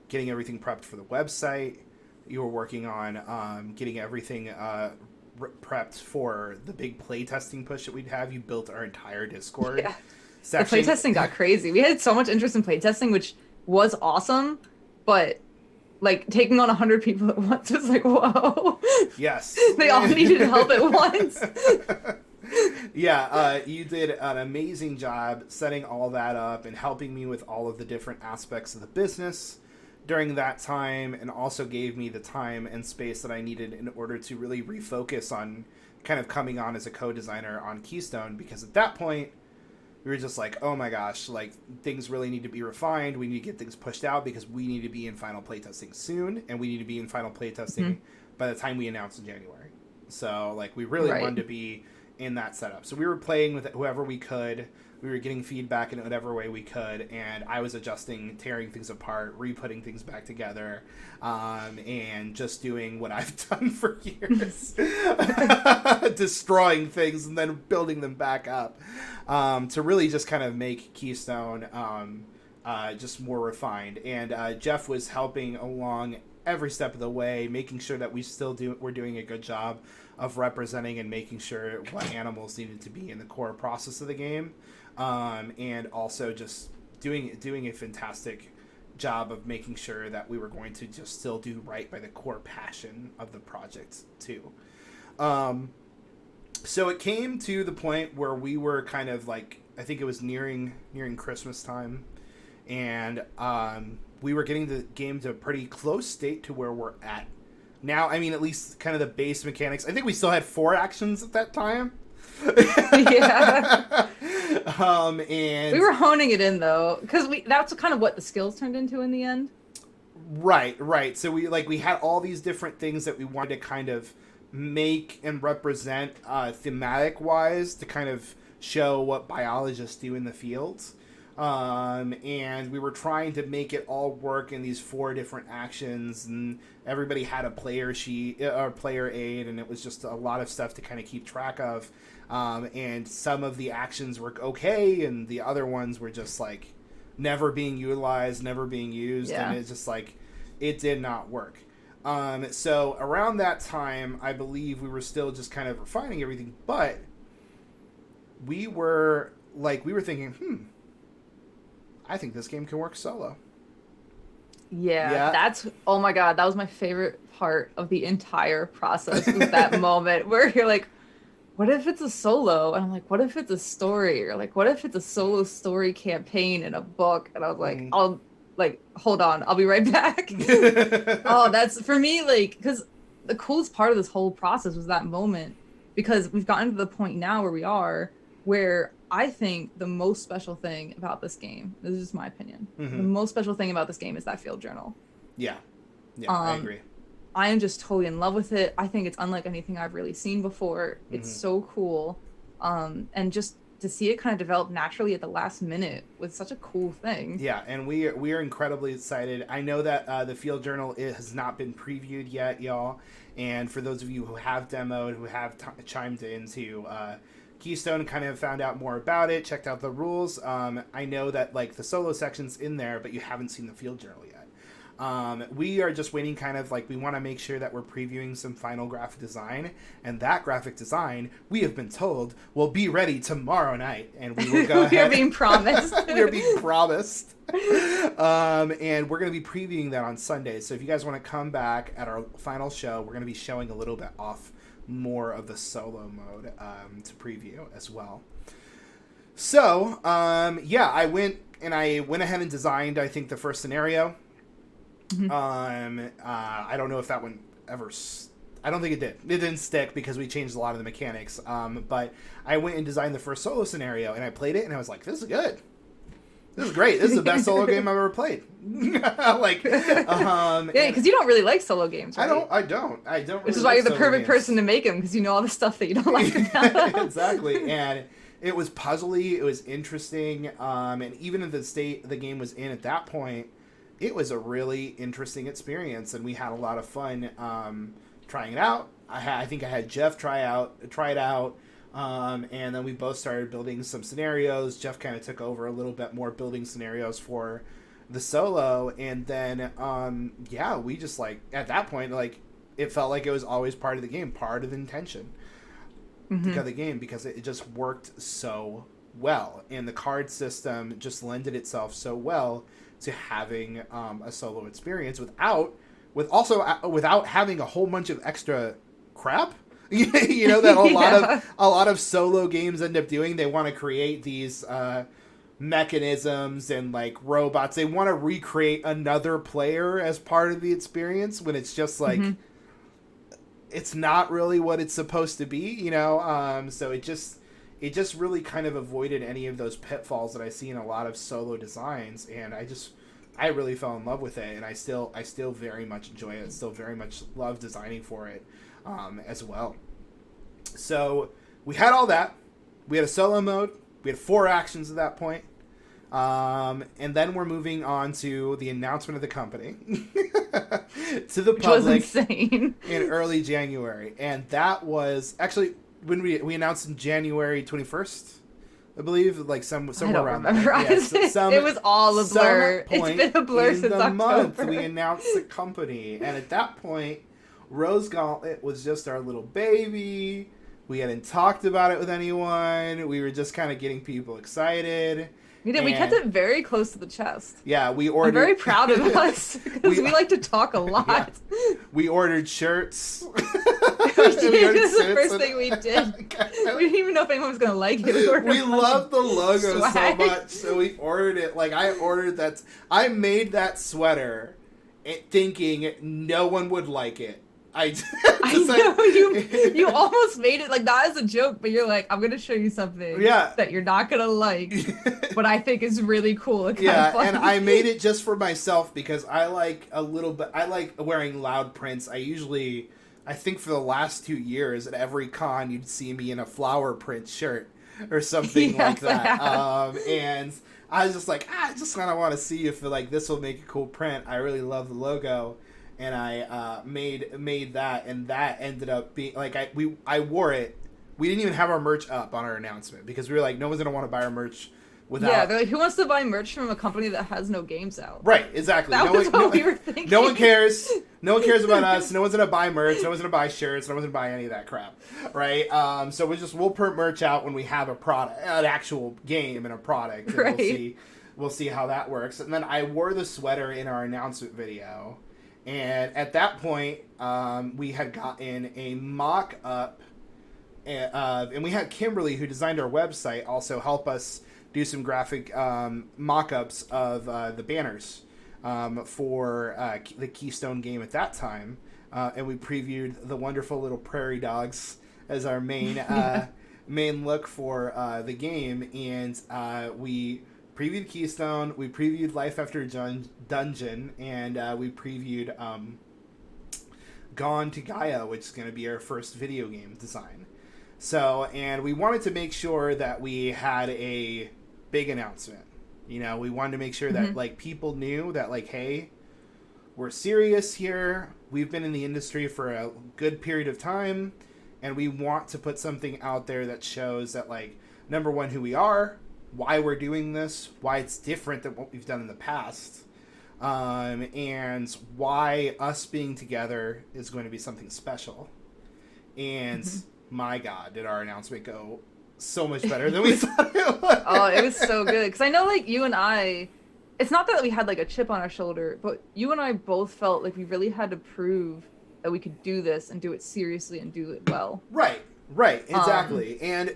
A: getting everything prepped for the website. You were working on getting everything prepped for the big playtesting push that we'd have. You built our entire Discord section.
B: The playtesting got crazy. We had so much interest in playtesting, which was awesome, but like taking on 100 people at once was like, whoa.
A: Yes.
B: They all needed help at once.
A: You did an amazing job setting all that up and helping me with all of the different aspects of the business during that time, and also gave me the time and space that I needed in order to really refocus on kind of coming on as a co-designer on Keystone, because at that point we were just like, oh my gosh, like things really need to be refined. We need to get things pushed out because we need to be in final playtesting soon, and we need to be in final playtesting by the time we announce in January. So like we really wanted to be in that setup. So we were playing with whoever we could. We were getting feedback in whatever way we could, and I was adjusting, tearing things apart, re-putting things back together, and just doing what I've done for years. Destroying things and then building them back up, to really just kind of make Keystone just more refined. And Jeff was helping along every step of the way, making sure that we're doing a good job of representing and making sure what animals needed to be in the core process of the game, and also just doing a fantastic job of making sure that we were going to just still do right by the core passion of the project too. So it came to the point where we were kind of like, I think it was nearing Christmas time, and we were getting the game to a pretty close state to where we're at now. I mean, at least kind of the base mechanics. I think we still had 4 actions at that time. And
B: we were honing it in though, because that's kind of what the skills turned into in the end.
A: Right. So we had all these different things that we wanted to kind of make and represent thematic wise to kind of show what biologists do in the fields. And we were trying to make it all work in these 4 different actions, and everybody had a player sheet or player aid, and it was just a lot of stuff to kind of keep track of. And some of the actions were okay, and the other ones were just like never being utilized, never being used, and it's just like it did not work. So around that time, I believe we were still just kind of refining everything, but we were thinking, I think this game can work solo.
B: Yeah, oh my god, that was my favorite part of the entire process, was that moment where you're like, what if it's a solo? And I'm like, what if it's a story? Or like, what if it's a solo story campaign in a book? And I was like, hold on, I'll be right back. Oh, that's for me, like, because the coolest part of this whole process was that moment, because we've gotten to the point now where we are, where I think the most special thing about this game, this is just my opinion, the most special thing about this game is that field journal. Yeah, I agree. I am just totally in love with it. I think it's unlike anything I've really seen before. It's so cool. And just to see it kind of develop naturally at the last minute was such a cool thing.
A: Yeah, and we are incredibly excited. I know that the Field Journal has not been previewed yet, y'all. And for those of you who have demoed, who have chimed into Keystone, kind of found out more about it, checked out the rules. I know that like the solo section's in there, but you haven't seen the Field Journal yet. We are just waiting, kind of like we want to make sure that we're previewing some final graphic design, and that graphic design, we have been told, will be ready tomorrow night, and we will go ahead.
B: We are being promised.
A: We are being promised. And we're going to be previewing that on Sunday. So if you guys want to come back at our final show, we're going to be showing a little bit off more of the solo mode to preview as well. So, yeah, I went ahead and designed, I think, the first scenario. I don't know if that one ever... I don't think it did. It didn't stick because we changed a lot of the mechanics. But I went and designed the first solo scenario, and I played it, and I was like, this is good. This is great. This is the best solo game I've ever played. Like,
B: yeah, because you don't really like solo games, right?
A: I don't. Really,
B: which is why you're the perfect person to make them, because you know all the stuff that you don't like about them.
A: Exactly. And it was puzzly. It was interesting. And even in the state the game was in at that point, it was a really interesting experience, and we had a lot of fun trying it out. I think I had Jeff try it out. And then we both started building some scenarios. Jeff kind of took over a little bit more building scenarios for the solo. And then, yeah, we just like, at that point, like, it felt like it was always part of the game, part of the intention of the game, because it just worked so well. And the card system just lended itself so well to having a solo experience without having a whole bunch of extra crap. You know that a lot of solo games end up doing. They want to create these mechanisms and like robots. They want to recreate another player as part of the experience when it's just like it's not really what it's supposed to be. You know, so it just really kind of avoided any of those pitfalls that I see in a lot of solo designs, and I really fell in love with it, and I still very much enjoy it. Still very much love designing for it. As well. So we had all that. We had a solo mode. We had 4 actions at that point. And then we're moving on to the announcement of the company to the public.
B: Which was insane.
A: In early January. And that was actually when we announced in January 21st. I believe, like somewhere around there. Yeah,
B: it was all a blur. It's been a blur since October.
A: Month, we announced the company, and at that point, Rose Gauntlet was just our little baby. We hadn't talked about it with anyone. We were just kind of getting people excited.
B: We did. We kept it very close to the chest.
A: Yeah, we ordered...
B: I'm very proud of us because we like to talk a lot.
A: Yeah. We ordered shirts.
B: We did. This is the first thing we did. We didn't even know if anyone was going to like it.
A: We loved the logo so much, so we ordered it. Like, I made that sweater thinking no one would like it. I
B: know you almost made it like not as a joke, but you're like, I'm gonna show you something that you're not gonna like, but I think is really cool. And
A: and I made it just for myself because I like wearing loud prints. I think for the last 2 years at every con you'd see me in a flower print shirt or something like that. And I was just like, I just kind of want to see if like this will make a cool print. I really love the logo. And I made that, and that ended up being like I wore it. We didn't even have our merch up on our announcement because we were like, no one's gonna want to buy our merch without.
B: Yeah, they're like, who wants to buy merch from a company that has no games out?
A: Right, exactly.
B: That was what we were thinking.
A: No one cares. No one cares about us. No one's gonna buy merch. No one's gonna buy shirts. No one's gonna buy any of that crap. Right. So we'll put merch out when we have a product, an actual game and a product. And
B: right.
A: We'll see how that works. And then I wore the sweater in our announcement video. And at that point, we had gotten a mock-up, and we had Kimberly, who designed our website, also help us do some graphic mock-ups of the banners for the Keystone game at that time. And we previewed the wonderful little prairie dogs as our main main look for the game. And we previewed Keystone, we previewed Life After Dungeon, and we previewed Gone to Gaia, which is going to be our first video game design. So, and we wanted to make sure that we had a big announcement. You know, we wanted to make sure that like people knew that like, hey, we're serious here. We've been in the industry for a good period of time, and we want to put something out there that shows that like, number one, who we are, why we're doing this, why it's different than what we've done in the past, and why us being together is going to be something special. And my God, did our announcement go so much better than we thought it would.
B: Oh, it was so good. Because I know, like, you and I, it's not that we had, like, a chip on our shoulder, but you and I both felt like we really had to prove that we could do this and do it seriously and do it well.
A: Right, exactly. And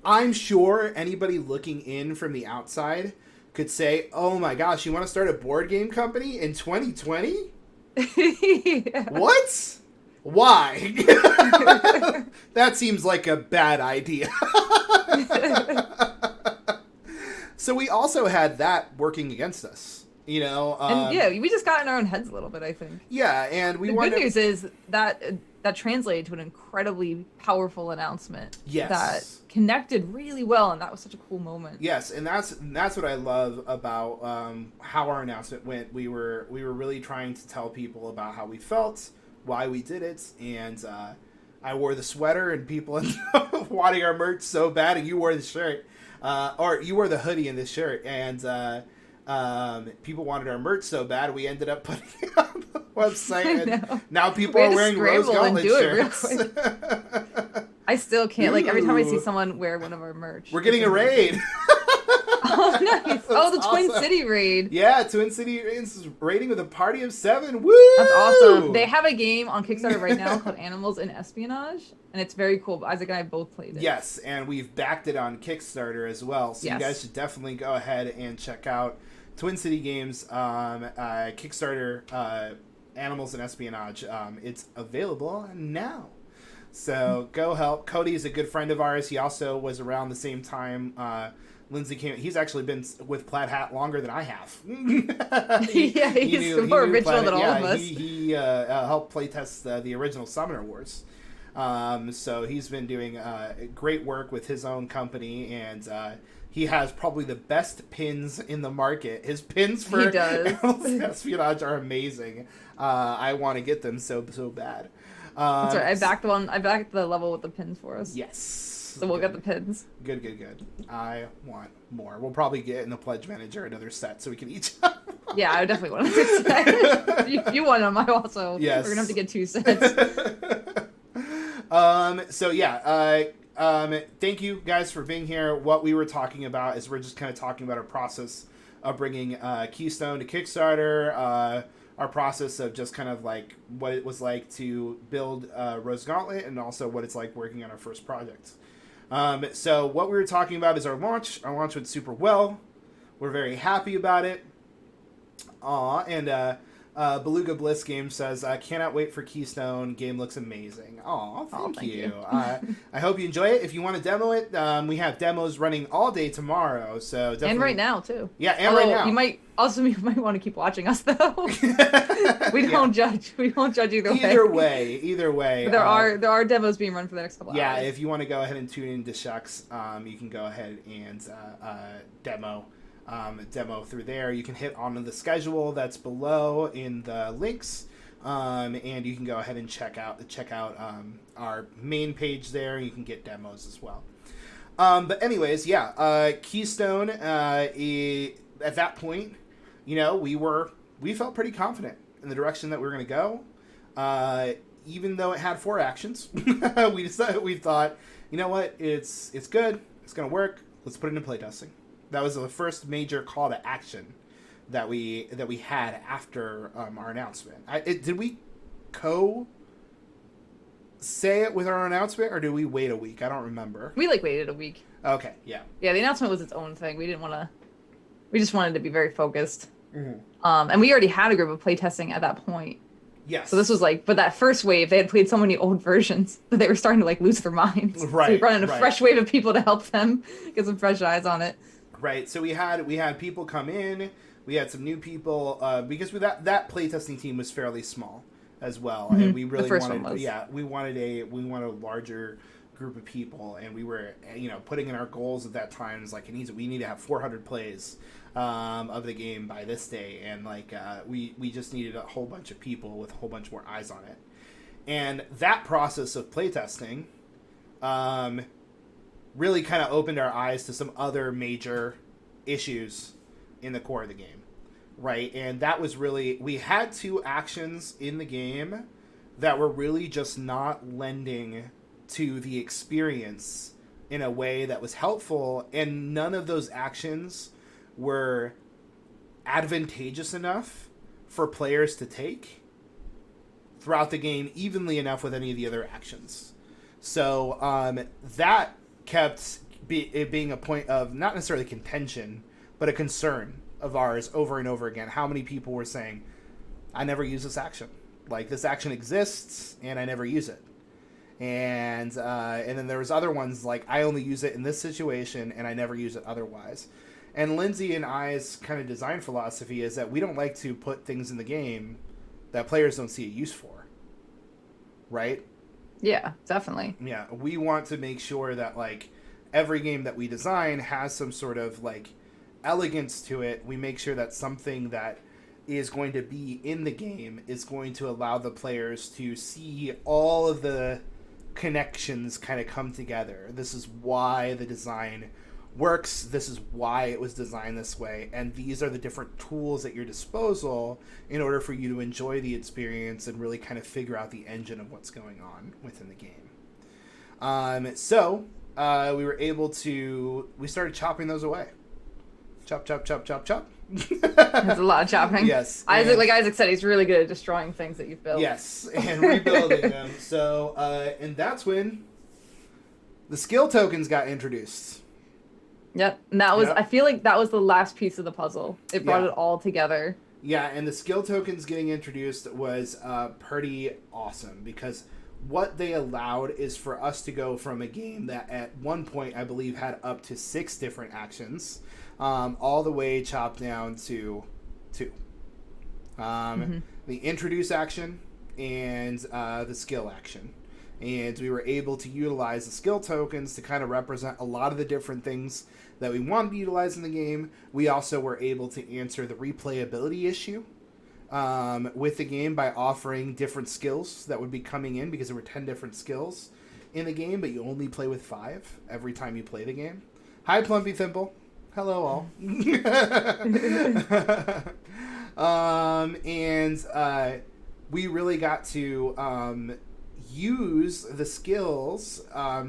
A: I'm sure anybody looking in from the outside could say, oh my gosh, you want to start a board game company in 2020?
B: Yeah.
A: What? Why? That seems like a bad idea. So we also had that working against us, you know.
B: And yeah, we just got in our own heads a little bit, I think.
A: Yeah, and we
B: the
A: wanted...
B: good news is that that translated to an incredibly powerful announcement.
A: Yes.
B: That connected really well, and that was such a cool moment.
A: Yes, and that's what I love about how our announcement went. We were really trying to tell people about how we felt, why we did it, and I wore the sweater, and people wanting our merch so bad, and you wore the shirt, or you wore the hoodie and the shirt, and people wanted our merch so bad, we ended up putting it on the website, and now people are wearing Rose Gauntlet shirts.
B: I still can't. Like, every time I see someone wear one of our merch.
A: We're getting a raid.
B: Oh, nice. Oh, the Twin City raid.
A: Yeah, Twin City raiding with a party of 7. Woo!
B: That's awesome. They have a game on Kickstarter right now called Animals in Espionage, and it's very cool. Isaac and I both played it.
A: Yes, and we've backed it on Kickstarter as well. So you guys should definitely go ahead and check out Twin City Games Kickstarter Animals in Espionage. It's available now. So go help. Cody is a good friend of ours. He also was around the same time Lindsay came. He's actually been with Plaid Hat longer than I have.
B: Yeah, he's more original than all of us.
A: He helped playtest the original Summoner Wars. So he's been doing great work with his own company, and he has probably the best pins in the market. His pins for Espionage are amazing. I want to get them so bad.
B: That's right. I backed the level with the pins for us.
A: Yes.
B: So we'll get the pins.
A: Good. I want more. We'll probably get in the Pledge Manager another set so we can each.
B: Yeah, I definitely want another set. you want them. I also. Yes. We're gonna have to get 2 sets.
A: So yeah. Thank you guys for being here. What we were talking about is we're just kind of talking about our process of bringing Keystone to Kickstarter. Our process of just kind of like what it was like to build Rose Gauntlet, and also what it's like working on our first project. So what we were talking about is our launch. Our launch went super well. We're very happy about it. And Beluga Bliss Game says, cannot wait for Keystone. Game looks amazing. Thank you. I hope you enjoy it. If you want to demo it, we have demos running all day tomorrow. So definitely... And
B: right now, too.
A: Yeah, and right now.
B: You might want to keep watching us, though. We don't judge. We won't judge either way.
A: Either way.
B: But there are demos being run for the next couple hours.
A: Yeah, if you want to go ahead and tune into Shucks, you can go ahead and demo through there. You can hit on the schedule that's below in the links, and you can go ahead and check out our main page there. You can get demos as well. But anyways, yeah, Keystone. At that point, you know, we felt pretty confident in the direction that we were going to go. Even though it had 4 actions, we thought, you know what, it's good. It's going to work. Let's put it in playtesting. That was the first major call to action that we had after our announcement. Did we say it with our announcement, or did we wait a week? I don't remember.
B: We waited a week.
A: Okay, yeah.
B: Yeah, the announcement was its own thing. We didn't want to. We just wanted to be very focused.
A: Mm-hmm.
B: And we already had a group of playtesting at that point.
A: Yes.
B: So this was but that first wave, they had played so many old versions that they were starting to lose their minds.
A: Right.
B: So we brought in a fresh wave of people to help them get some fresh eyes on it.
A: Right. So we had people come in. We had some new people because that playtesting team was fairly small. as well, and we
B: Mm-hmm. The
A: really
B: first one
A: wanted,
B: was.
A: yeah, we wanted a larger group of people, and we were, putting in our goals at that time is like, we need to have 400 plays of the game by this day, and like we just needed a whole bunch of people with a whole bunch more eyes on it, and that process of playtesting really kind of opened our eyes to some other major issues in the core of the game, right? And that was really, we had two actions in the game that were really just not lending to the experience in a way that was helpful, and none of those actions were advantageous enough for players to take throughout the game evenly enough with any of the other actions. So that kept it being a point of not necessarily contention, but a concern of ours over and over again. How many people were saying, I never use this action. Like, this action exists, and I never use it. And then there was other ones like, I only use it in this situation, and I never use it otherwise. And Lindsay and I's kind of design philosophy is that we don't like to put things in the game that players don't see a use for. Right?
B: Yeah, definitely.
A: Yeah, we want to make sure that, like, every game that we design has some sort of, like, elegance to it. We make sure that something that is going to be in the game is going to allow the players to see all of the connections kind of come together. This is why the design works. This is why it was designed this way. And these are the different tools at your disposal in order for you to enjoy the experience and really kind of figure out the engine of what's going on within the game. So we were able to, we started chopping those away. Chop, chop, chop, chop, chop.
B: There's a lot of chopping.
A: Yes.
B: Isaac, like Isaac said, he's really good at destroying things that you've built.
A: Yes, and rebuilding them. So, and that's when the skill tokens got introduced.
B: Yep. And that was,
A: Yep.
B: I feel like that was the last piece of the puzzle. It brought
A: Yeah.
B: it all together.
A: Yeah, and the skill tokens getting introduced was pretty awesome, because what they allowed is for us to go from a game that at one point I believe had up to 6 different actions, all the way chopped down to 2. The introduce action and the skill action. And we were able to utilize the skill tokens to kind of represent a lot of the different things that we wanted to utilize in the game. We also were able to answer the replayability issue with the game by offering different skills that would be coming in, because there were 10 different skills in the game, but you only play with 5 every time you play the game. Hi, Plumpy Thimble. Hello, all. We really got to use the skills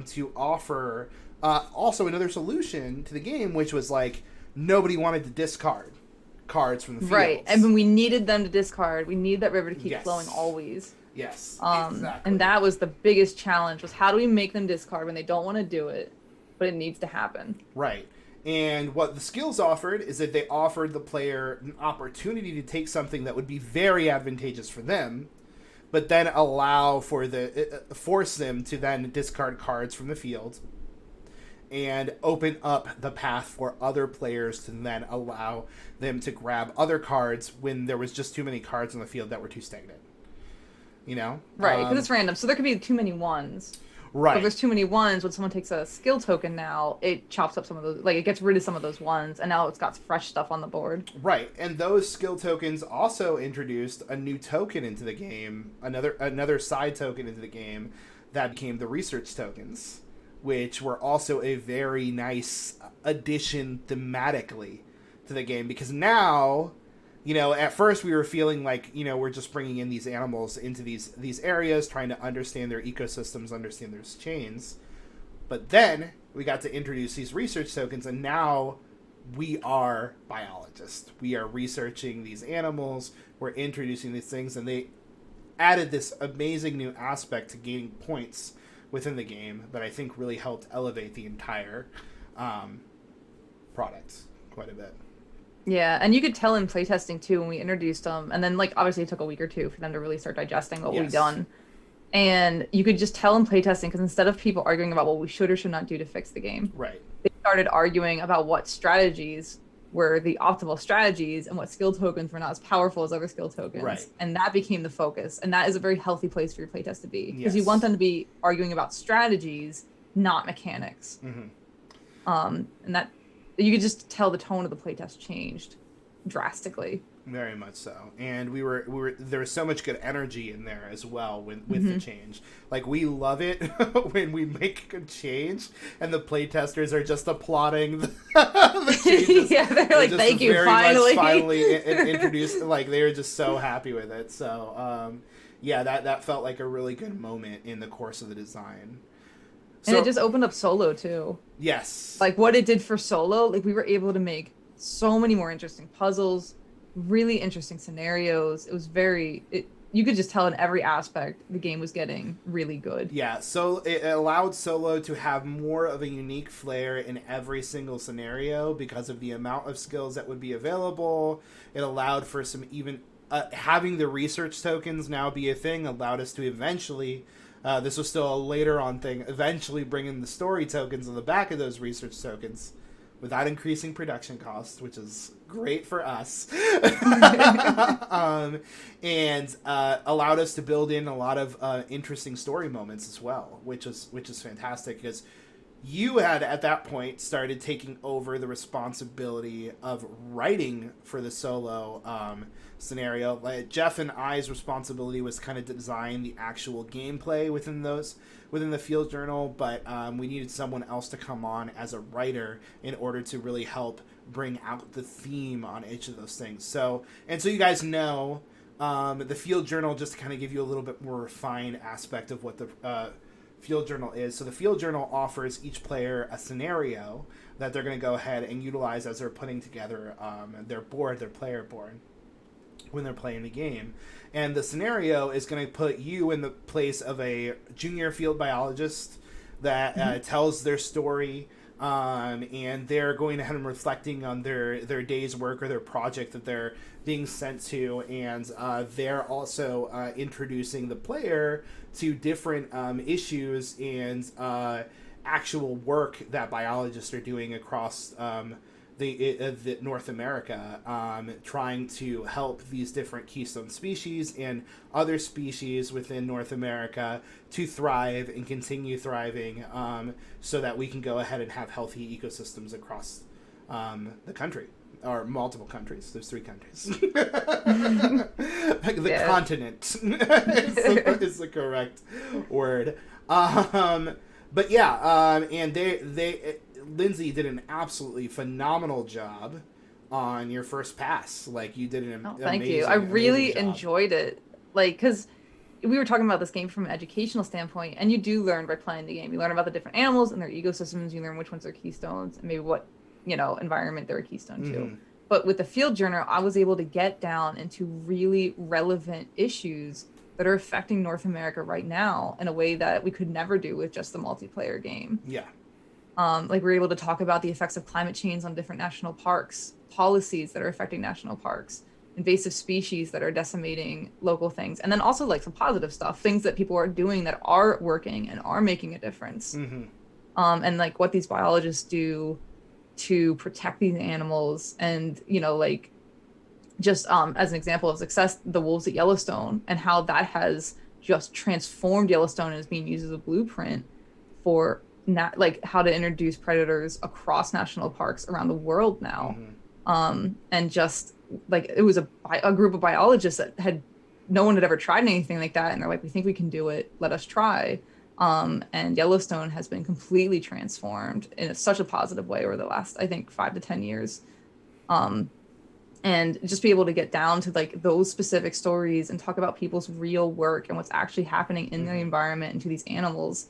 A: to offer also another solution to the game, which was like, nobody wanted to discard cards from the fields.
B: Right. And when we needed them to discard, we need that river to keep
A: Yes.
B: flowing always.
A: Yes,
B: Exactly. And that was the biggest challenge, was how do we make them discard when they don't want to do it, but it needs to happen.
A: Right. And what the skills offered is that they offered the player an opportunity to take something that would be very advantageous for them, but then allow for force them to then discard cards from the field and open up the path for other players to then allow them to grab other cards when there was just too many cards on the field that were too stagnant. You know?
B: Right, because it's random. So there could be too many ones.
A: Right.
B: But if there's too many ones, when someone takes a skill token now, it chops up some of those, like it gets rid of some of those ones, and now it's got fresh stuff on the board.
A: Right, and those skill tokens also introduced a new token into the game, another side token into the game that became the research tokens, which were also a very nice addition thematically to the game, because now, you know, at first we were feeling like, you know, we're just bringing in these animals into these areas, trying to understand their ecosystems, understand their chains. But then we got to introduce these research tokens, and now we are biologists. We are researching these animals, we're introducing these things, and they added this amazing new aspect to gaining points within the game that I think really helped elevate the entire product quite a bit.
B: Yeah, and you could tell in playtesting too when we introduced them, and then like obviously it took a week or two for them to really start digesting what we've done. And you could just tell in playtesting, because instead of people arguing about what we should or should not do to fix the game,
A: Right.
B: they started arguing about what strategies were the optimal strategies and what skill tokens were not as powerful as other skill
A: Right.
B: tokens. And that became the focus. And that is a very healthy place for your playtest to be, because you want
A: Yes.
B: them to be arguing about strategies, not mechanics.
A: Hmm.
B: And that you could just tell the tone of the playtest changed drastically.
A: Very much so, and we were there was so much good energy in there as well with the
B: Mm-hmm.
A: change. Like, we love it when we make a good change and the playtesters are just applauding the changes.
B: Yeah, they're like,
A: just
B: thank you,
A: very
B: finally.
A: much finally introduced. Like, they were just so happy with it. So yeah, that felt like a really good moment in the course of the design.
B: And
A: So
B: it just opened up solo too.
A: yes,
B: Like what it did for solo, like we were able to make so many more interesting puzzles, really interesting scenarios. It was you could just tell in every aspect the game was getting really good.
A: yeah, so it allowed solo to have more of a unique flair in every single scenario because of the amount of skills that would be available. It allowed for some even having the research tokens now be a thing allowed us to eventually. This was still a later on thing. Eventually, bring in the story tokens on the back of those research tokens, without increasing production costs, which is great for us, and allowed us to build in a lot of interesting story moments as well, which is fantastic, because you had at that point started taking over the responsibility of writing for the solo scenario. Like, Jeff and I's responsibility was kind of to design the actual gameplay within the field journal, but we needed someone else to come on as a writer in order to really help bring out the theme on each of those things. So you guys know, the field journal, just to kind of give you a little bit more refined aspect of what the field journal is. So the field journal offers each player a scenario that they're going to go ahead and utilize as they're putting together their player board, when they're playing the game. And the scenario is going to put you in the place of a junior field biologist that tells their story, and they're going ahead and reflecting on their day's work or their project that they're being sent to, and they're also introducing the player to different issues and actual work that biologists are doing across the North America, trying to help these different keystone species and other species within North America to thrive and continue thriving, so that we can go ahead and have healthy ecosystems across the country. Or multiple countries. There's 3 countries. The continent is the correct word. But yeah, and they Lindsay did an absolutely phenomenal job on your first pass. Like, you did an
B: Thank you.
A: amazing,
B: I really
A: amazing job.
B: enjoyed it. Like, because we were talking about this game from an educational standpoint, and you do learn by playing the game. You learn about the different animals and their ecosystems. You learn which ones are keystones and maybe what, environment they're a keystone to.
A: Mm-hmm.
B: But with the field journal, I was able to get down into really relevant issues that are affecting North America right now in a way that we could never do with just the multiplayer game.
A: Yeah.
B: Like, we're able to talk about the effects of climate change on different national parks, policies that are affecting national parks, invasive species that are decimating local things, and then also like some positive stuff, things that people are doing that are working and are making a difference.
A: Mm-hmm.
B: And like what these biologists do to protect these animals, and like just as an example of success, the wolves at Yellowstone, and how that has just transformed Yellowstone and is being used as a blueprint for like how to introduce predators across national parks around the world now.
A: Mm-hmm.
B: And just like, it was a group of biologists that no one had ever tried anything like that, and they're like, we think we can do it, let us try. And Yellowstone has been completely transformed in such a positive way over the last, I think, 5 to 10 years. And just be able to get down to like those specific stories and talk about people's real work and what's actually happening in the environment and to these animals.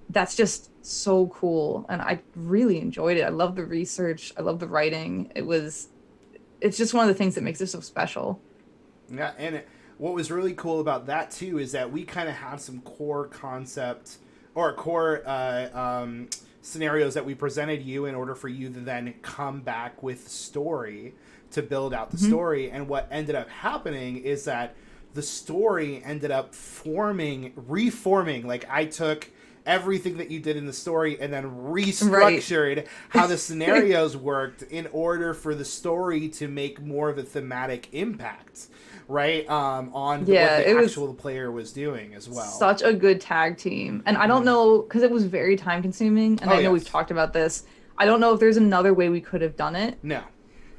B: That's just so cool. And I really enjoyed it. I love the research. I love the writing. It's just one of the things that makes it so special.
A: Yeah, and what was really cool about that too is that we kind of had some core concept or core scenarios that we presented you in order for you to then come back with story to build out the story. And what ended up happening is that the story ended up reforming. Like, I took everything that you did in the story and then
B: Right.
A: restructured how the scenarios worked in order for the story to make more of a thematic impact, right? On what
B: Yeah,
A: the
B: it was
A: actual player was doing as well.
B: such a good tag team. And I don't
A: Hmm.
B: know, because it was very time consuming, and
A: Oh
B: I know we've
A: yes.
B: talked about this. I don't know if there's another way we could have done it
A: No.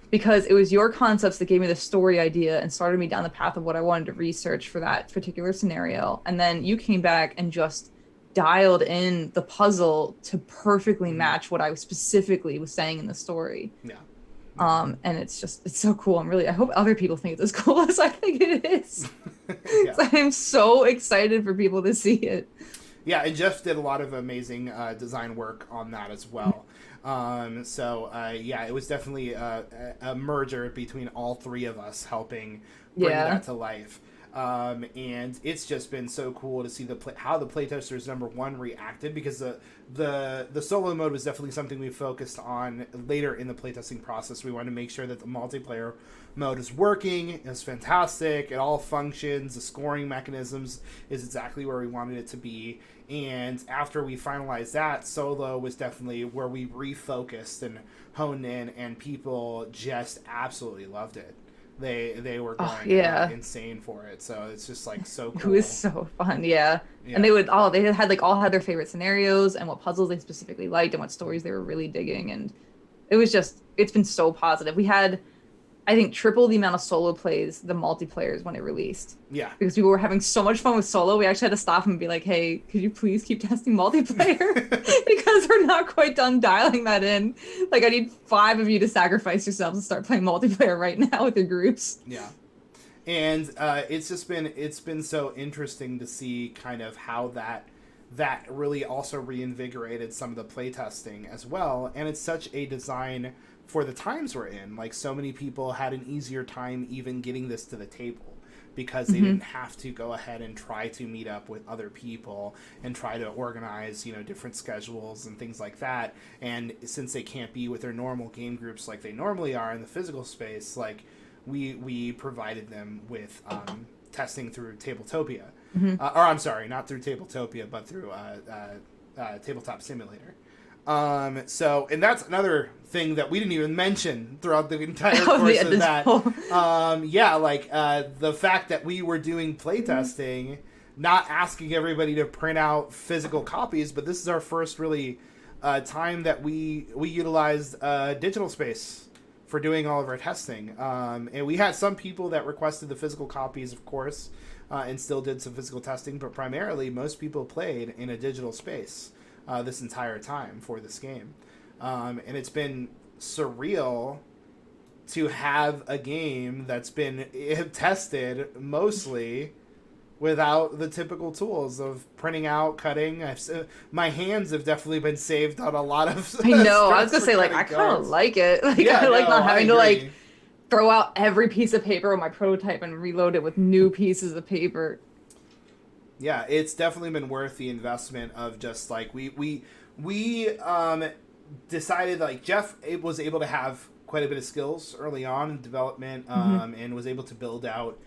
B: because it was your concepts that gave me the story idea and started me down the path of what I wanted to research for that particular scenario. And then you came back and just dialed in the puzzle to perfectly
A: Hmm.
B: match what I specifically was saying in the story.
A: Yeah. Yeah.
B: And it's so cool. I hope other people think it's as cool as I think it is.
A: Yeah.
B: So I'm so excited for people to see it.
A: Yeah, and Jeff did a lot of amazing design work on that as well. Yeah, it was definitely a merger between all three of us helping bring
B: Yeah.
A: that to life. And it's just been so cool to see how the playtesters number one reacted, because the solo mode was definitely something we focused on later in the playtesting process. We wanted to make sure that the multiplayer mode is working, it's fantastic, it all functions, the scoring mechanisms is exactly where we wanted it to be. And after we finalized that, solo was definitely where we refocused and honed in, and people just absolutely loved it. They were
B: Oh
A: going
B: yeah.
A: insane for it. So it's just like so
B: It was
A: cool.
B: so fun, yeah. And
A: Yeah.
B: they had like all had their favorite scenarios and what puzzles they specifically liked and what stories they were really digging. And it's been so positive. We had, I think, triple the amount of solo plays the multiplayers when it released.
A: Yeah.
B: Because we were having so much fun with solo, we actually had to stop and be like, hey, could you please keep testing multiplayer? Because we're not quite done dialing that in. Like I need 5 of you to sacrifice yourselves and start playing multiplayer right now with your groups.
A: Yeah. And it's been so interesting to see kind of how that really also reinvigorated some of the playtesting as well. And it's such a design for the times we're in. Like, so many people had an easier time even getting this to the table because they
B: Hmm.
A: didn't have to go ahead and try to meet up with other people and try to organize, different schedules and things like that. And since they can't be with their normal game groups like they normally are in the physical space, like, we provided them with testing through Tabletopia.
B: Hmm.
A: Or I'm sorry, not through Tabletopia, but through Tabletop Simulator. And that's another thing that we didn't even mention throughout the entire
B: Oh,
A: course
B: yeah,
A: of
B: this
A: that.
B: whole
A: The fact that we were doing playtesting, not asking everybody to print out physical copies, but this is our first really time that we utilized digital space for doing all of our testing. And we had some people that requested the physical copies, of course, and still did some physical testing, but primarily most people played in a digital space this entire time for this game. And it's been surreal to have a game that's been tested mostly without the typical tools of printing out, cutting. My hands have definitely been saved on a lot of
B: I know. I was
A: stress
B: gonna
A: for
B: say, like,
A: cutting
B: I kind of
A: cards.
B: like it. Like,
A: Yeah,
B: I like
A: no,
B: not
A: I
B: having to like
A: agree.
B: throw out every piece of paper on my prototype and reload it with new pieces of paper.
A: Yeah, it's definitely been worth the investment of just like we decided, like, Jeff was able to have quite a bit of skills early on in development,
B: Hmm.
A: and was able to build out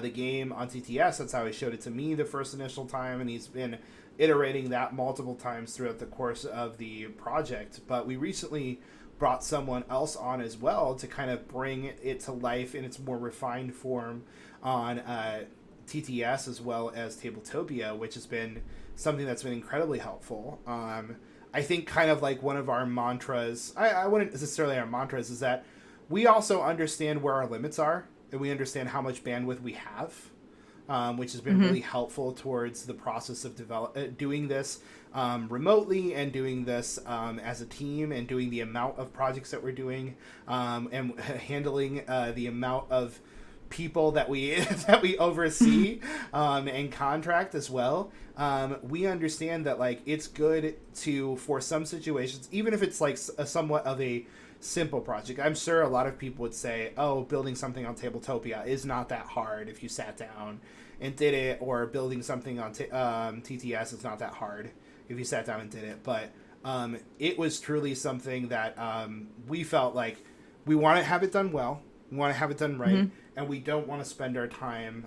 A: the game on TTS. That's how he showed it to me the first initial time, and he's been iterating that multiple times throughout the course of the project. But we recently brought someone else on as well to kind of bring it to life in its more refined form on TTS as well as Tabletopia, which has been something that's been incredibly helpful. I think kind of like one of our mantras, I wouldn't necessarily our mantras, is that we also understand where our limits are, and we understand how much bandwidth we have, which has been
B: Hmm.
A: really helpful towards the process of doing this remotely, and doing this as a team, and doing the amount of projects that we're doing, and handling the amount of people that we that we oversee and contract as well. We understand that, like, it's good to, for some situations, even if it's like a somewhat of a simple project. I'm sure a lot of people would say, oh, building something on Tabletopia is not that hard if you sat down and did it, or building something on TTS is not that hard if you sat down and did it. But it was truly something that we felt like we want to have it done well, we want to have it done right,
B: Hmm.
A: and we don't want to spend our time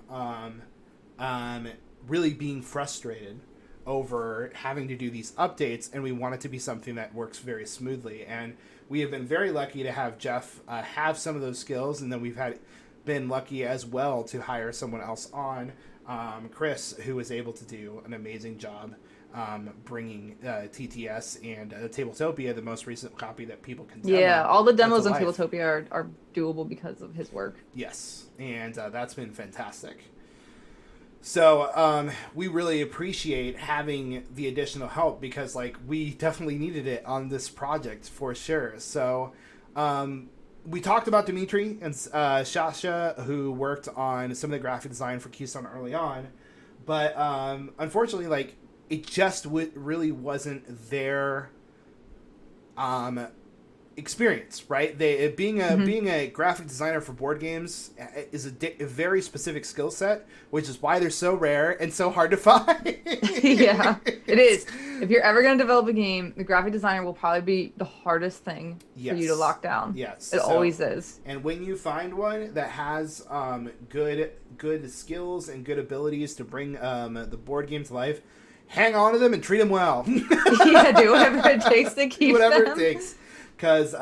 A: really being frustrated over having to do these updates, and we want it to be something that works very smoothly. And we have been very lucky to have Jeff have some of those skills, and then we've been lucky as well to hire someone else on, Chris, who was able to do an amazing job bringing TTS and Tabletopia, the most recent copy that people can demo.
B: Yeah, all the demos on Tabletopia are doable because of his work.
A: Yes, and that's been fantastic. So we really appreciate having the additional help because, like, we definitely needed it on this project for sure. So we talked about Dimitri and Sasha, who worked on some of the graphic design for Keystone early on, but unfortunately, like, it just really wasn't their experience, right? Being a graphic designer for board games is a very specific skill set, which is why they're so rare and so hard to find.
B: Yeah, it is. If you're ever going to develop a game, the graphic designer will probably be the hardest thing for you to lock down.
A: Yes,
B: it always is.
A: And when you find one that has good skills and good abilities to bring the board game to life, hang on to them and treat them well.
B: Yeah, do whatever it takes to keep
A: whatever
B: them.
A: it takes. Because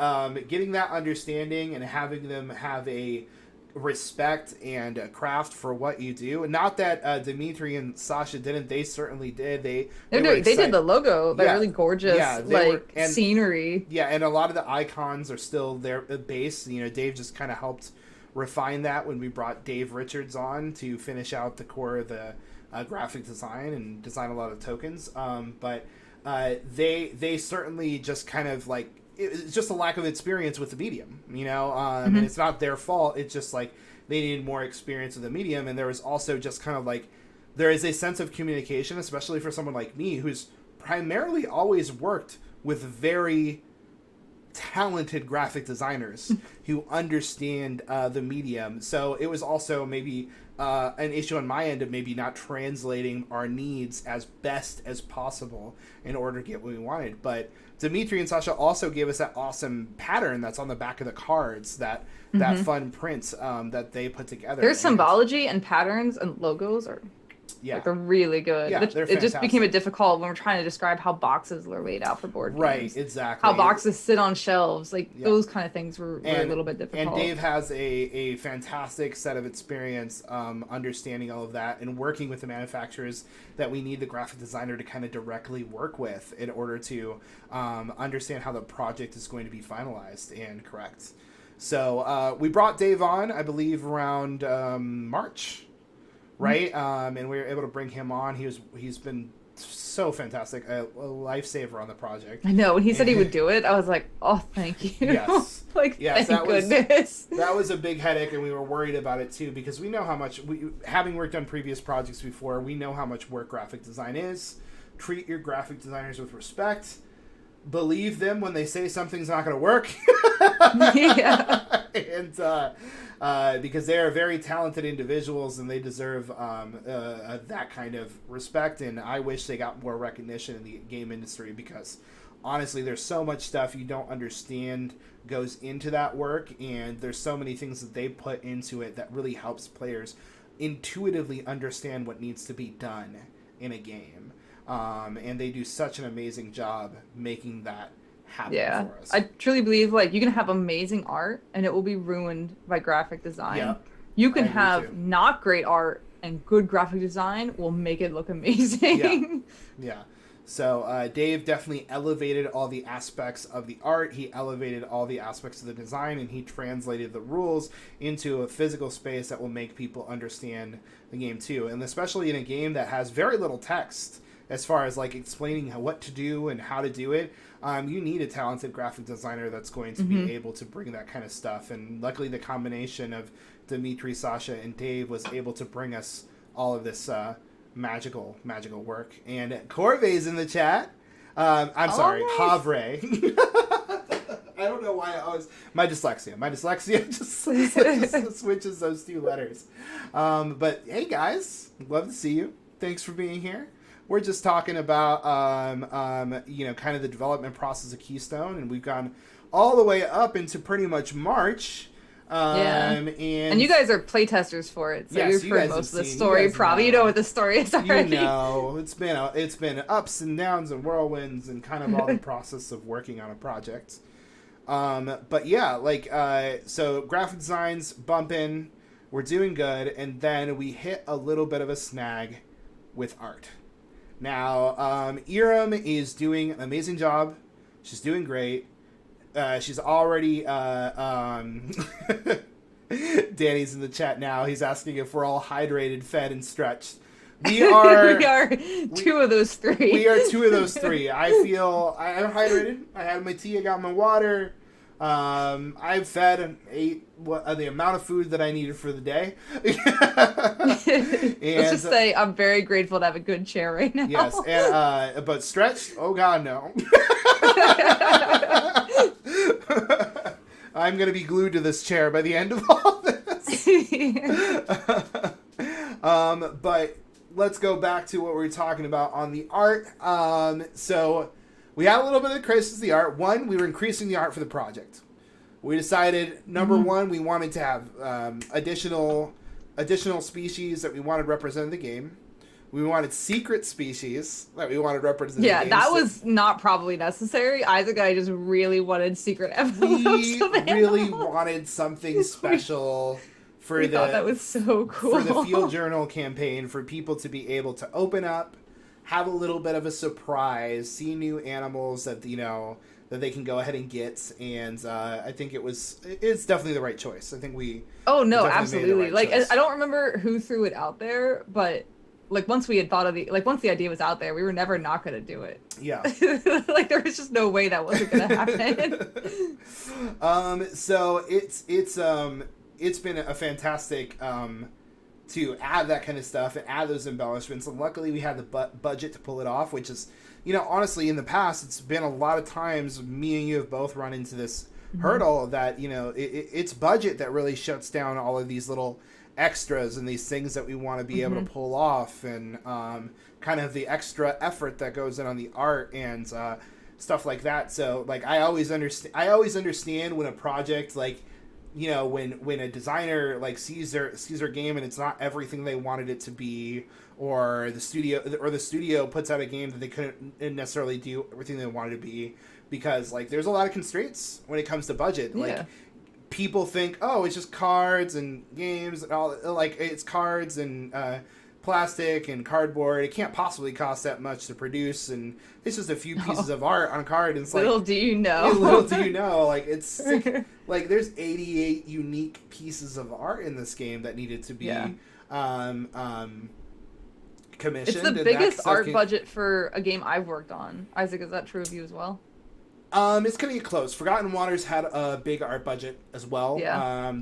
A: getting that understanding and having them have a respect and a craft for what you do, and not that Dimitri and Sasha didn't, they certainly did. They
B: did the logo, that really gorgeous scenery.
A: Yeah, and a lot of the icons are still there base. You know, Dave just kind of helped refine that when we brought Dave Richards on to finish out the core of the graphic design and design a lot of tokens. But they certainly just kind of like, it's just a lack of experience with the medium, you know, and it's not their fault. It's just like they needed more experience with the medium. And there was also just kind of like, there is a sense of communication, especially for someone like me, who's primarily always worked with very talented graphic designers who understand the medium. So it was also maybe an issue on my end of maybe not translating our needs as best as possible in order to get what we wanted. But Dimitri and Sasha also gave us that awesome pattern that's on the back of the cards, that fun print that they put together.
B: Their symbology and patterns and logos are they're really good.
A: Yeah,
B: it just became a difficult when we're trying to describe how boxes are laid out for board games.
A: Right, exactly.
B: How boxes sit on shelves, like those kind of things were a little bit difficult.
A: And Dave has a fantastic set of experience understanding all of that and working with the manufacturers that we need the graphic designer to kind of directly work with in order to understand how the project is going to be finalized and correct. So we brought Dave on, I believe, around March. Right, and we were able to bring him on. He's been so fantastic, a lifesaver on the project.
B: I know when he said he would do it, I was like, "Oh, thank you!"
A: Yes,
B: thank goodness.
A: That was a big headache, and we were worried about it too because we know how much having worked on previous projects before, we know how much work graphic design is. Treat your graphic designers with respect. Believe them when they say something's not going to work.
B: Yeah.
A: And because they are very talented individuals and they deserve that kind of respect. And I wish they got more recognition in the game industry because honestly, there's so much stuff you don't understand goes into that work. And there's so many things that they put into it that really helps players intuitively understand what needs to be done in a game. And they do such an amazing job making that happen for us.
B: I truly believe like you can have amazing art and it will be ruined by graphic design.
A: Yeah,
B: you can have not great art and good graphic design will make it look amazing.
A: Yeah. So Dave definitely elevated all the aspects of the art. He elevated all the aspects of the design, and he translated the rules into a physical space that will make people understand the game too. And especially in a game that has very little text as far as like explaining what to do and how to do it, you need a talented graphic designer that's going to be able to bring that kind of stuff. And luckily the combination of Dimitri, Sasha, and Dave was able to bring us all of this magical work. And Corvey's in the chat. I'm sorry,
B: nice.
A: Havre. I don't know why I always... My dyslexia just switches those two letters. But hey guys, love to see you. Thanks for being here. We're just talking about, kind of the development process of Keystone, and we've gone all the way up into pretty much March.
B: Yeah. And you guys are playtesters for it, so
A: yes,
B: you've
A: you
B: heard
A: guys have
B: most of the
A: seen. You
B: story.
A: guys
B: Probably you know
A: know.
B: what the story is
A: You
B: already.
A: know, it's been ups and downs and whirlwinds and kind of all the process of working on a project. But yeah, like so graphic designs bumping, we're doing good, and then we hit a little bit of a snag with art. Now, Iram is doing an amazing job. She's doing great. She's already Danny's in the chat now. He's asking if we're all hydrated, fed, and stretched. We are.
B: We are two of those three.
A: We are two of those three. I'm hydrated. I had my tea. I got my water. I've fed and ate the amount of food that I needed for the day. And,
B: let's just say I'm very grateful to have a good chair right now.
A: Yes, and but stretched? Oh God, no. I'm gonna be glued to this chair by the end of all this. But let's go back to what we were talking about on the art. So we had a little bit of crisis of the art. One, we were increasing the art for the project. We decided, number one, we wanted to have additional species that we wanted represented in the game. We wanted secret species that we wanted represented in the game.
B: Yeah, that was not probably necessary. Isaac and I just really wanted secret envelopes.
A: We really wanted something special for
B: that was so cool.
A: For the Field Journal campaign, for people to be able to open up, have a little bit of a surprise, see new animals that that they can go ahead and get, and I think it's definitely the right choice. I think we
B: oh no,
A: definitely
B: absolutely.
A: made the right choice.
B: I don't remember who threw it out there, but like once we had thought of once the idea was out there, we were never not going to do it.
A: Yeah.
B: Like there was just no way that wasn't going to happen.
A: So it's been a fantastic to add that kind of stuff and add those embellishments. And luckily we had the budget to pull it off, which is, honestly, in the past, it's been a lot of times me and you have both run into this hurdle that, it's budget that really shuts down all of these little extras and these things that we want to be able to pull off, and kind of the extra effort that goes in on the art and stuff like that. So like I always understand when a project like when a designer like sees their game and it's not everything they wanted it to be, or the studio puts out a game that they couldn't necessarily do everything they wanted to be, because like there's a lot of constraints when it comes to budget.
B: Yeah.
A: Like people think, oh, it's just cards and games and all, like it's cards and plastic and cardboard. It can't possibly cost that much to produce, and it's just a few pieces of art on a card. And it's
B: little
A: like,
B: do you know,
A: like it's like there's 88 unique pieces of art in this game that needed to be commissioned.
B: It's the biggest art budget for a game I've worked on. Isaac, is that true of you as well?
A: It's gonna get close. Forgotten Waters had a big art budget as well.
B: Yeah.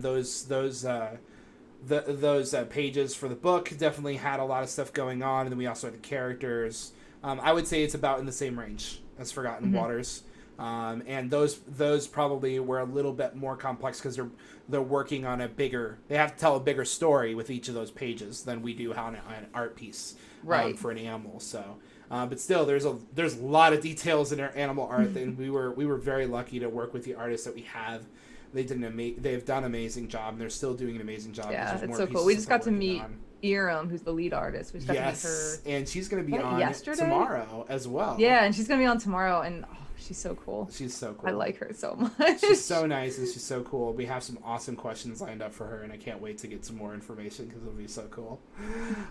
A: Those pages for the book definitely had a lot of stuff going on, and then we also had the characters. I would say it's about in the same range as Forgotten Waters, and those probably were a little bit more complex because they're working on they have to tell a bigger story with each of those pages than we do on an art piece,
B: right,
A: for an animal. So. But still, there's a lot of details in our animal art, and we were very lucky to work with the artists that we have. They've done an amazing job, and they're still doing an amazing job.
B: Yeah, it's so cool. We just got to meet Iram, who's the lead artist. We just got to meet her.
A: And she's going to be on tomorrow as well.
B: Yeah, and she's going to be on tomorrow, and she's so cool.
A: She's so cool.
B: I like her so much.
A: She's so nice, and she's so cool. We have some awesome questions lined up for her, and I can't wait to get some more information because it'll be so cool.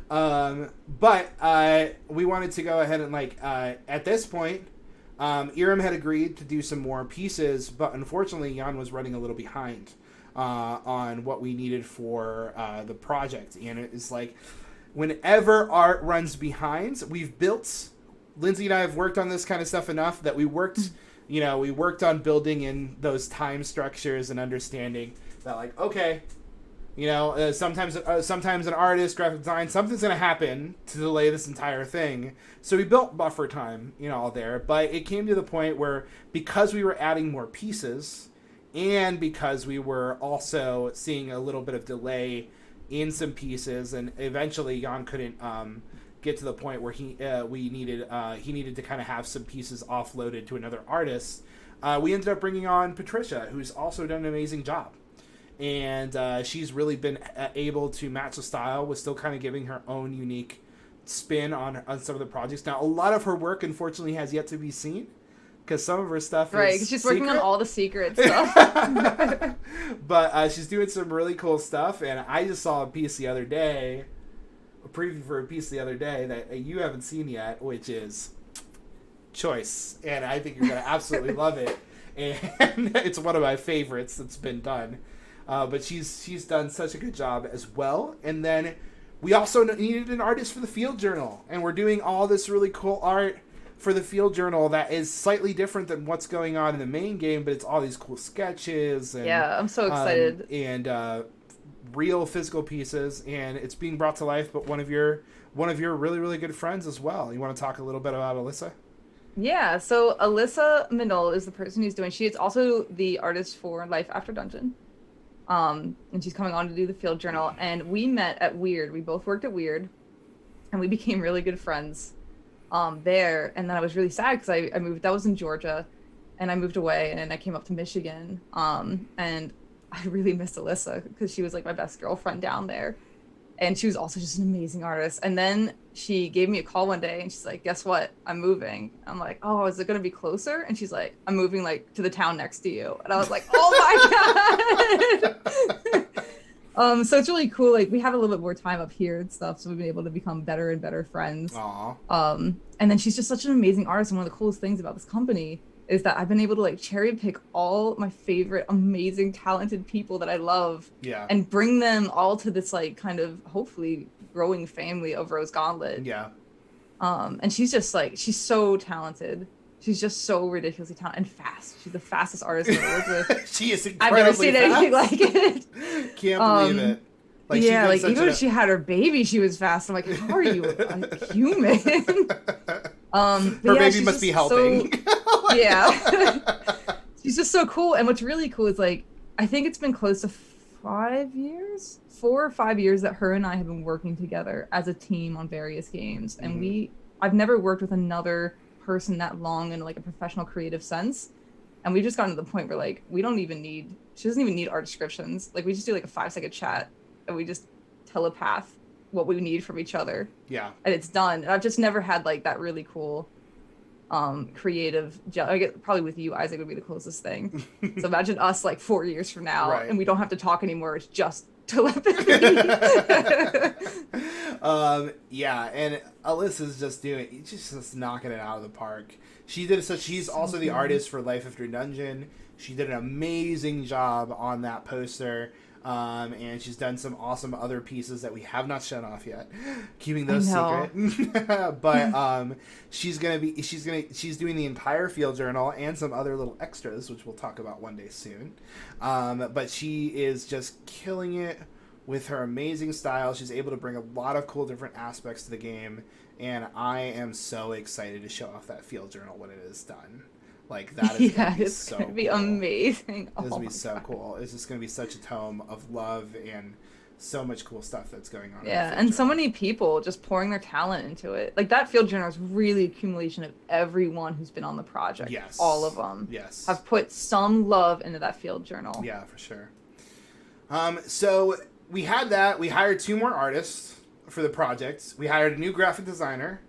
A: But we wanted to go ahead and at this point, Iram had agreed to do some more pieces, but unfortunately Jan was running a little behind on what we needed for the project. And it's like, whenever art runs behind, Lindsay and I have worked on this kind of stuff enough that we worked on building in those time structures and understanding that, like, okay, sometimes an artist, graphic design, something's going to happen to delay this entire thing. So we built buffer time, all there. But it came to the point where, because we were adding more pieces, and because we were also seeing a little bit of delay in some pieces, and eventually Jan couldn't get to the point where he needed to kind of have some pieces offloaded to another artist. We ended up bringing on Patricia, who's also done an amazing job. and she's really been able to match the style with still kind of giving her own unique spin on some of the projects. Now, a lot of her work, unfortunately, has yet to be seen because some of her stuff
B: Right,
A: is
B: because she's
A: secret.
B: working on all the secret stuff.
A: But she's doing some really cool stuff, and I just saw a piece the other day, a preview for a piece the other day that you haven't seen yet, which is Choice, and I think you're going to absolutely love it. And it's one of my favorites that's been done. But she's done such a good job as well. And then we also needed an artist for the field journal, and we're doing all this really cool art for the field journal that is slightly different than what's going on in the main game, but it's all these cool sketches. And,
B: yeah, I'm so excited.
A: And real physical pieces, and it's being brought to life. But one of your really, really good friends as well. You want to talk a little bit about Alyssa?
B: Yeah, so Alyssa Minol is the person who's doing. She is also the artist for Life After Dungeon. And she's coming on to do the field journal. And we met at Weird. We both worked at Weird, and we became really good friends there. And then I was really sad because I moved. That was in Georgia, and I moved away, and I came up to Michigan. And I really missed Alyssa because she was like my best girlfriend down there. And she was also just an amazing artist. And then she gave me a call one day and she's like, guess what? I'm moving. I'm like, oh, is it going to be closer? And she's like, I'm moving like to the town next to you. And I was like, oh my God. So it's really cool. Like we have a little bit more time up here and stuff. So we've been able to become better and better friends.
A: Aww.
B: And then she's just such an amazing artist. And one of the coolest things about this company is that I've been able to like cherry pick all my favorite, amazing, talented people that I love, and bring them all to this like kind of hopefully growing family of Rose Gauntlet.
A: Yeah.
B: And she's just like, she's so talented. She's just so ridiculously talented and fast. She's the fastest artist I've ever worked with.
A: She is
B: I've never
A: incredibly
B: seen anything like it.
A: Can't believe it.
B: Like, yeah, like even when she had her baby, she was fast. I'm like, how are you a human?
A: Her baby must be helping.
B: So, yeah. She's just so cool. And what's really cool is like, I think it's been close to 4 or 5 years that her and I have been working together as a team on various games. And I've never worked with another person that long in like a professional creative sense. And we've just gotten to the point where like, she doesn't even need art descriptions. Like we just do like a 5-second chat and we just telepath what we need from each other.
A: Yeah.
B: And it's done. And I've just never had like that really cool creative I get probably with you, Isaac, would be the closest thing. So imagine us like 4 years from now, right, and we don't have to talk anymore. It's just telepathy.
A: Yeah, and Alyssa's just knocking it out of the park. She's also the artist for Life After Dungeon. She did an amazing job on that poster. And she's done some awesome other pieces that we have not shown off yet, keeping those secret. But she's doing the entire field journal and some other little extras, which we'll talk about one day soon. But she is just killing it with her amazing style. She's able to bring a lot of cool different aspects to the game, and I am so excited to show off that field journal when it is done. Like that is gonna be
B: amazing.
A: It's gonna be so cool. It's just gonna be such a tome of love and so much cool stuff that's going on.
B: Yeah, and so many people just pouring their talent into it. Like that field journal is really accumulation of everyone who's been on the project.
A: Yes,
B: all of them.
A: Yes,
B: have put some love into that field journal.
A: Yeah, for sure. So we had that. We hired 2 more artists for the project. We hired a new graphic designer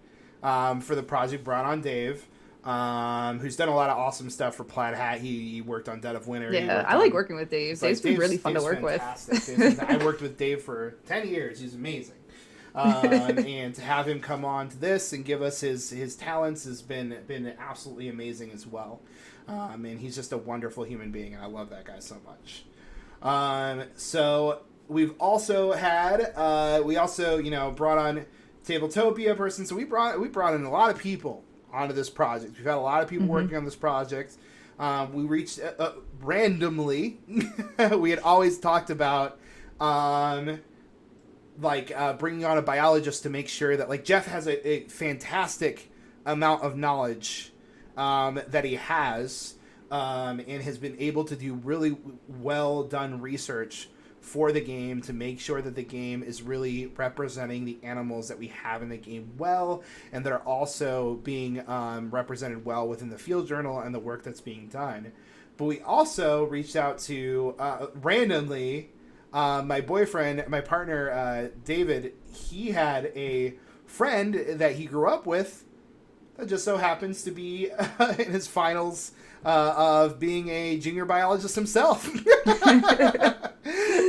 A: for the project. Brought on Dave. Who's done a lot of awesome stuff for Plaid Hat. He worked on Dead of Winter.
B: Yeah, I like working with Dave. Dave's been really fun to work with.
A: I worked with Dave for 10 years. He's amazing. And to have him come on to this and give us his talents has been absolutely amazing as well. And he's just a wonderful human being, and I love that guy so much. So we've also had brought on Tabletopia person. So we brought in a lot of people onto this project. We've had a lot of people working on this project. We reached randomly. We had always talked about bringing on a biologist to make sure that like Jeff has a fantastic amount of knowledge that he has and has been able to do really well done research for the game to make sure that the game is really representing the animals that we have in the game well, and that are also being represented well within the field journal and the work that's being done. But we also reached out to, randomly, my boyfriend, my partner, David. He had a friend that he grew up with that just so happens to be in his finals of being a junior biologist himself.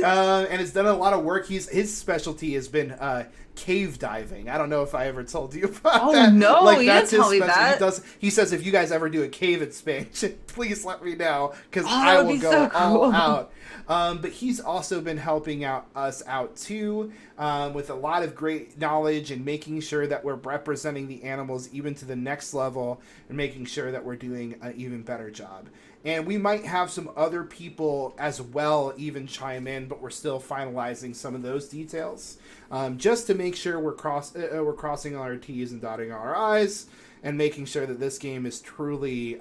A: And has done a lot of work. His specialty has been cave diving. I don't know if I ever told you about that.
B: Oh no,
A: like,
B: you
A: that's
B: didn't tell
A: his
B: me
A: specialty.
B: that.
A: He says if you guys ever do a cave expansion, please let me know, because
B: Oh,
A: I
B: that would
A: will
B: be
A: go
B: so
A: all
B: cool.
A: out. But he's also been helping us out too, with a lot of great knowledge and making sure that we're representing the animals even to the next level, and making sure that we're doing an even better job. And we might have some other people as well even chime in, but we're still finalizing some of those details, just to make sure we're crossing our T's and dotting our I's, and making sure that this game is truly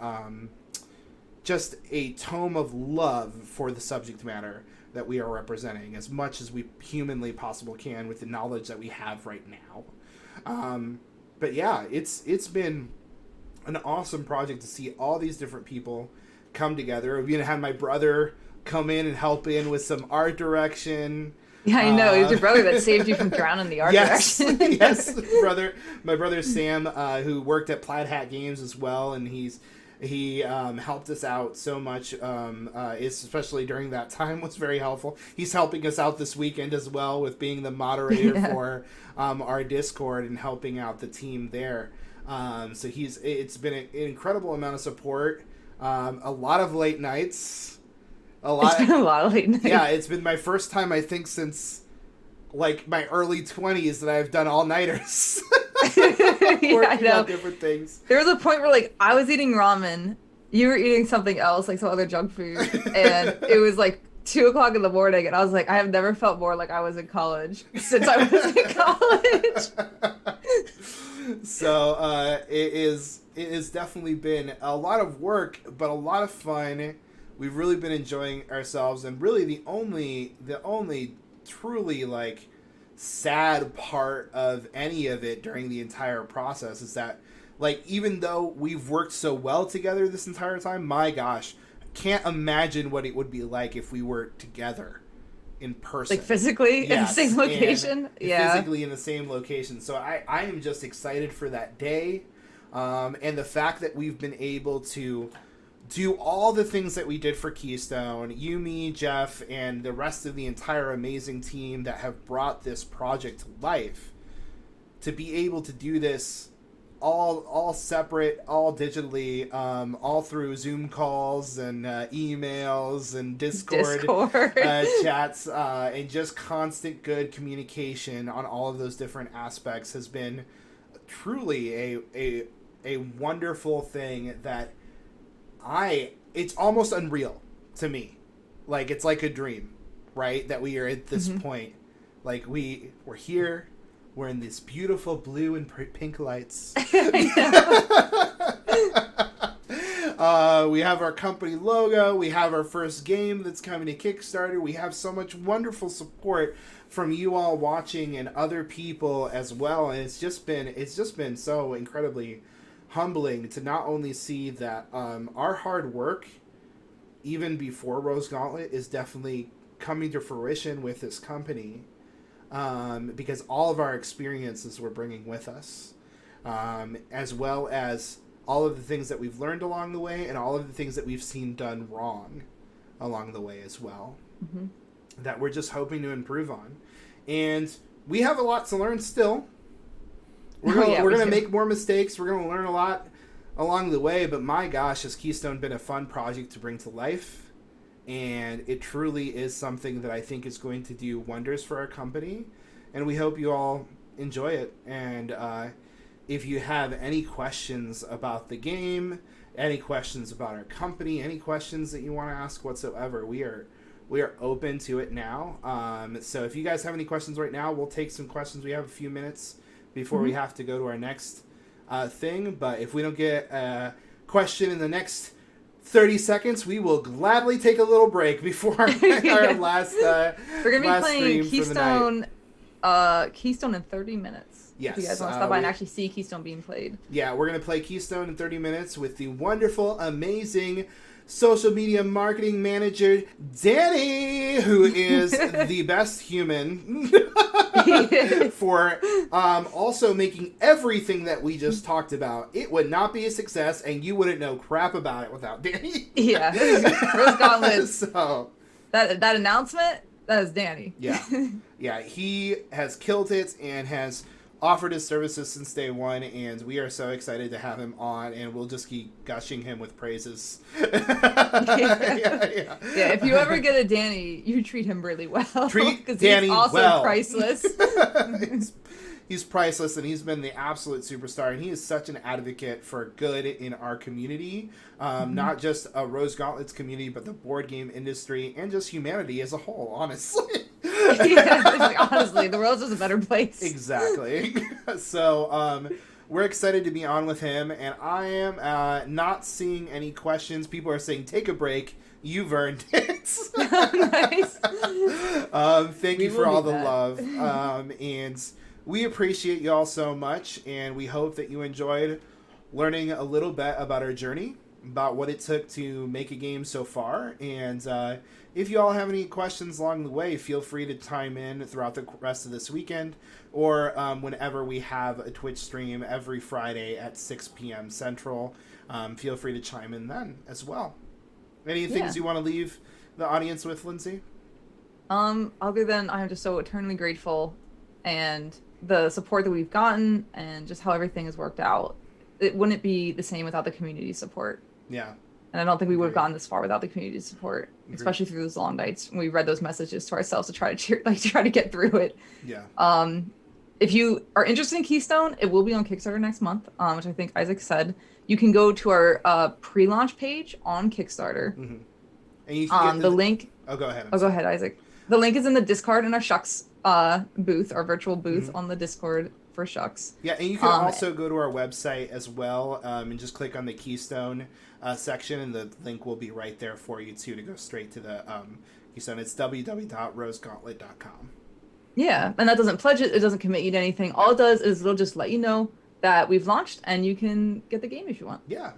A: just a tome of love for the subject matter that we are representing as much as we humanly possible can with the knowledge that we have right now. But yeah, it's been an awesome project to see all these different people come together. We're gonna have my brother come in and help in with some art direction.
B: Yeah, I know. It was your brother that saved you from drowning in the art direction.
A: Yes, my brother Sam, who worked at Plaid Hat Games as well, and he helped us out so much, especially during that time, was very helpful. He's helping us out this weekend as well with being the moderator for our Discord and helping out the team there. So it's been an incredible amount of support, a lot of late nights.
B: It's been a lot of late nights.
A: Yeah, it's been my first time, I think, since like my early 20s that I've done all-nighters.
B: Yeah, I know.
A: On different things.
B: There was a point where like I was eating ramen, you were eating something else, like some other junk food, and it was like 2 o'clock in the morning, and I was like, I have never felt more like I was in college since I was in college.
A: So it has definitely been a lot of work, but a lot of fun. We've really been enjoying ourselves, and really the only truly like sad part of any of it during the entire process is that, like, even though we've worked so well together this entire time, my gosh, I can't imagine what it would be like if we were together in person,
B: like physically in the same location. Yeah,
A: physically in the same location. So I am just excited for that day, and the fact that we've been able to do all the things that we did for Keystone, you, me, Jeff, and the rest of the entire amazing team that have brought this project to life, to be able to do this all separate, all digitally, all through Zoom calls and emails and Discord. Chats, and just constant good communication on all of those different aspects has been truly a wonderful thing that it's almost unreal to me. Like, it's like a dream, right? That we are at this point. Like, we're here. We're in this beautiful blue and pink lights. We have our company logo. We have our first game that's coming to Kickstarter. We have so much wonderful support from you all watching and other people as well. And it's just been so incredibly humbling to not only see that our hard work, even before Rose Gauntlet, is definitely coming to fruition with this company, because all of our experiences we're bringing with us, as well as all of the things that we've learned along the way and all of the things that we've seen done wrong along the way as well, that we're just hoping to improve on. And we have a lot to learn still. We're going to make more mistakes. We're going to learn a lot along the way. But my gosh, has Keystone been a fun project to bring to life. And it truly is something that I think is going to do wonders for our company. And we hope you all enjoy it. And if you have any questions about the game, any questions about our company, any questions that you want to ask whatsoever, we are open to it now. So if you guys have any questions right now, we'll take some questions. We have a few minutes before we have to go to our next thing. But if we don't get a question in the next 30 seconds, we will gladly take a little break before our last
B: We're gonna be
A: last
B: playing
A: stream for the night.
B: Keystone in 30 minutes.
A: Yes,
B: If you guys want to stop by and actually see Keystone being played.
A: Yeah, we're going to play Keystone in 30 minutes with the wonderful, amazing social media marketing manager, Danny, who is the best human for also making everything that we just talked about. It would not be a success, and you wouldn't know crap about it without Danny.
B: Yeah, Rose Gauntlet.
A: So
B: that announcement, that is Danny.
A: Yeah, he has killed it and has offered his services since day one, and we are so excited to have him on, and we'll just keep gushing him with praises.
B: Yeah, if you ever get a Danny, you treat him really well.
A: Treat Danny
B: he's also
A: well.
B: priceless.
A: He's priceless, and he's been the absolute superstar, and he is such an advocate for good in our community, not just a Rose Gauntlet's community, but the board game industry and just humanity as a whole, honestly.
B: Honestly, the world's just a better place.
A: Exactly. So we're excited to be on with him, and I am not seeing any questions. People are saying, take a break. You've earned it.
B: Nice.
A: Thank you for all the love. And we appreciate you all so much, and we hope that you enjoyed learning a little bit about our journey, about what it took to make a game so far. And if you all have any questions along the way, feel free to chime in throughout the rest of this weekend, or whenever we have a Twitch stream every Friday at 6 p.m. Central. Feel free to chime in then as well. Any things you want to leave the audience with, Lindsay?
B: Other than I'm just so eternally grateful, and the support that we've gotten, and just how everything has worked out. It wouldn't be the same without the community support.
A: Yeah.
B: And I don't think we would have gotten this far without the community support, especially through those long nights when we read those messages to ourselves to try to get through it.
A: Yeah.
B: If you are interested in Keystone, it will be on Kickstarter next month, which I think Isaac said. You can go to our pre-launch page on Kickstarter.
A: Mm-hmm. And you can get
B: the link.
A: Oh, go ahead.
B: Go ahead, Isaac. The link is in the Discord in our Shucks booth, our virtual booth on the Discord for Shucks.
A: Yeah, and you can also go to our website as well, and just click on the Keystone section, and the link will be right there for you too to go straight to the Keystone. It's www.rosegauntlet.com.
B: Yeah, and that doesn't pledge it. It doesn't commit you to anything. All it does is it'll just let you know that we've launched, and you can get the game if you want.
A: Yeah,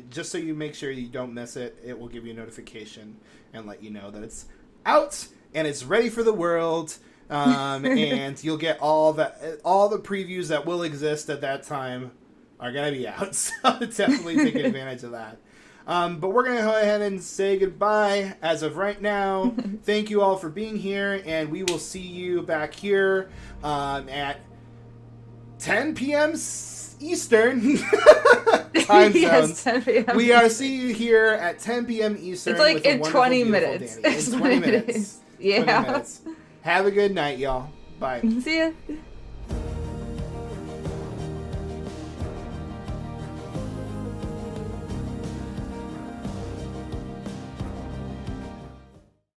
A: just so you make sure you don't miss it, it will give you a notification and let you know that it's out and it's ready for the world. And you'll get all the previews that will exist at that time are gonna be out. So definitely take advantage of that. But we're gonna go ahead and say goodbye as of right now. Thank you all for being here, and we will see you back here at 10 p.m. Eastern time zones.
B: Yes, 10 p.m.
A: We are seeing you here at 10 p.m. Eastern.
B: It's like
A: with
B: in 20 minutes.
A: In 20 minutes.
B: Yeah.
A: 20 minutes. Have a good night, y'all. Bye.
B: See ya.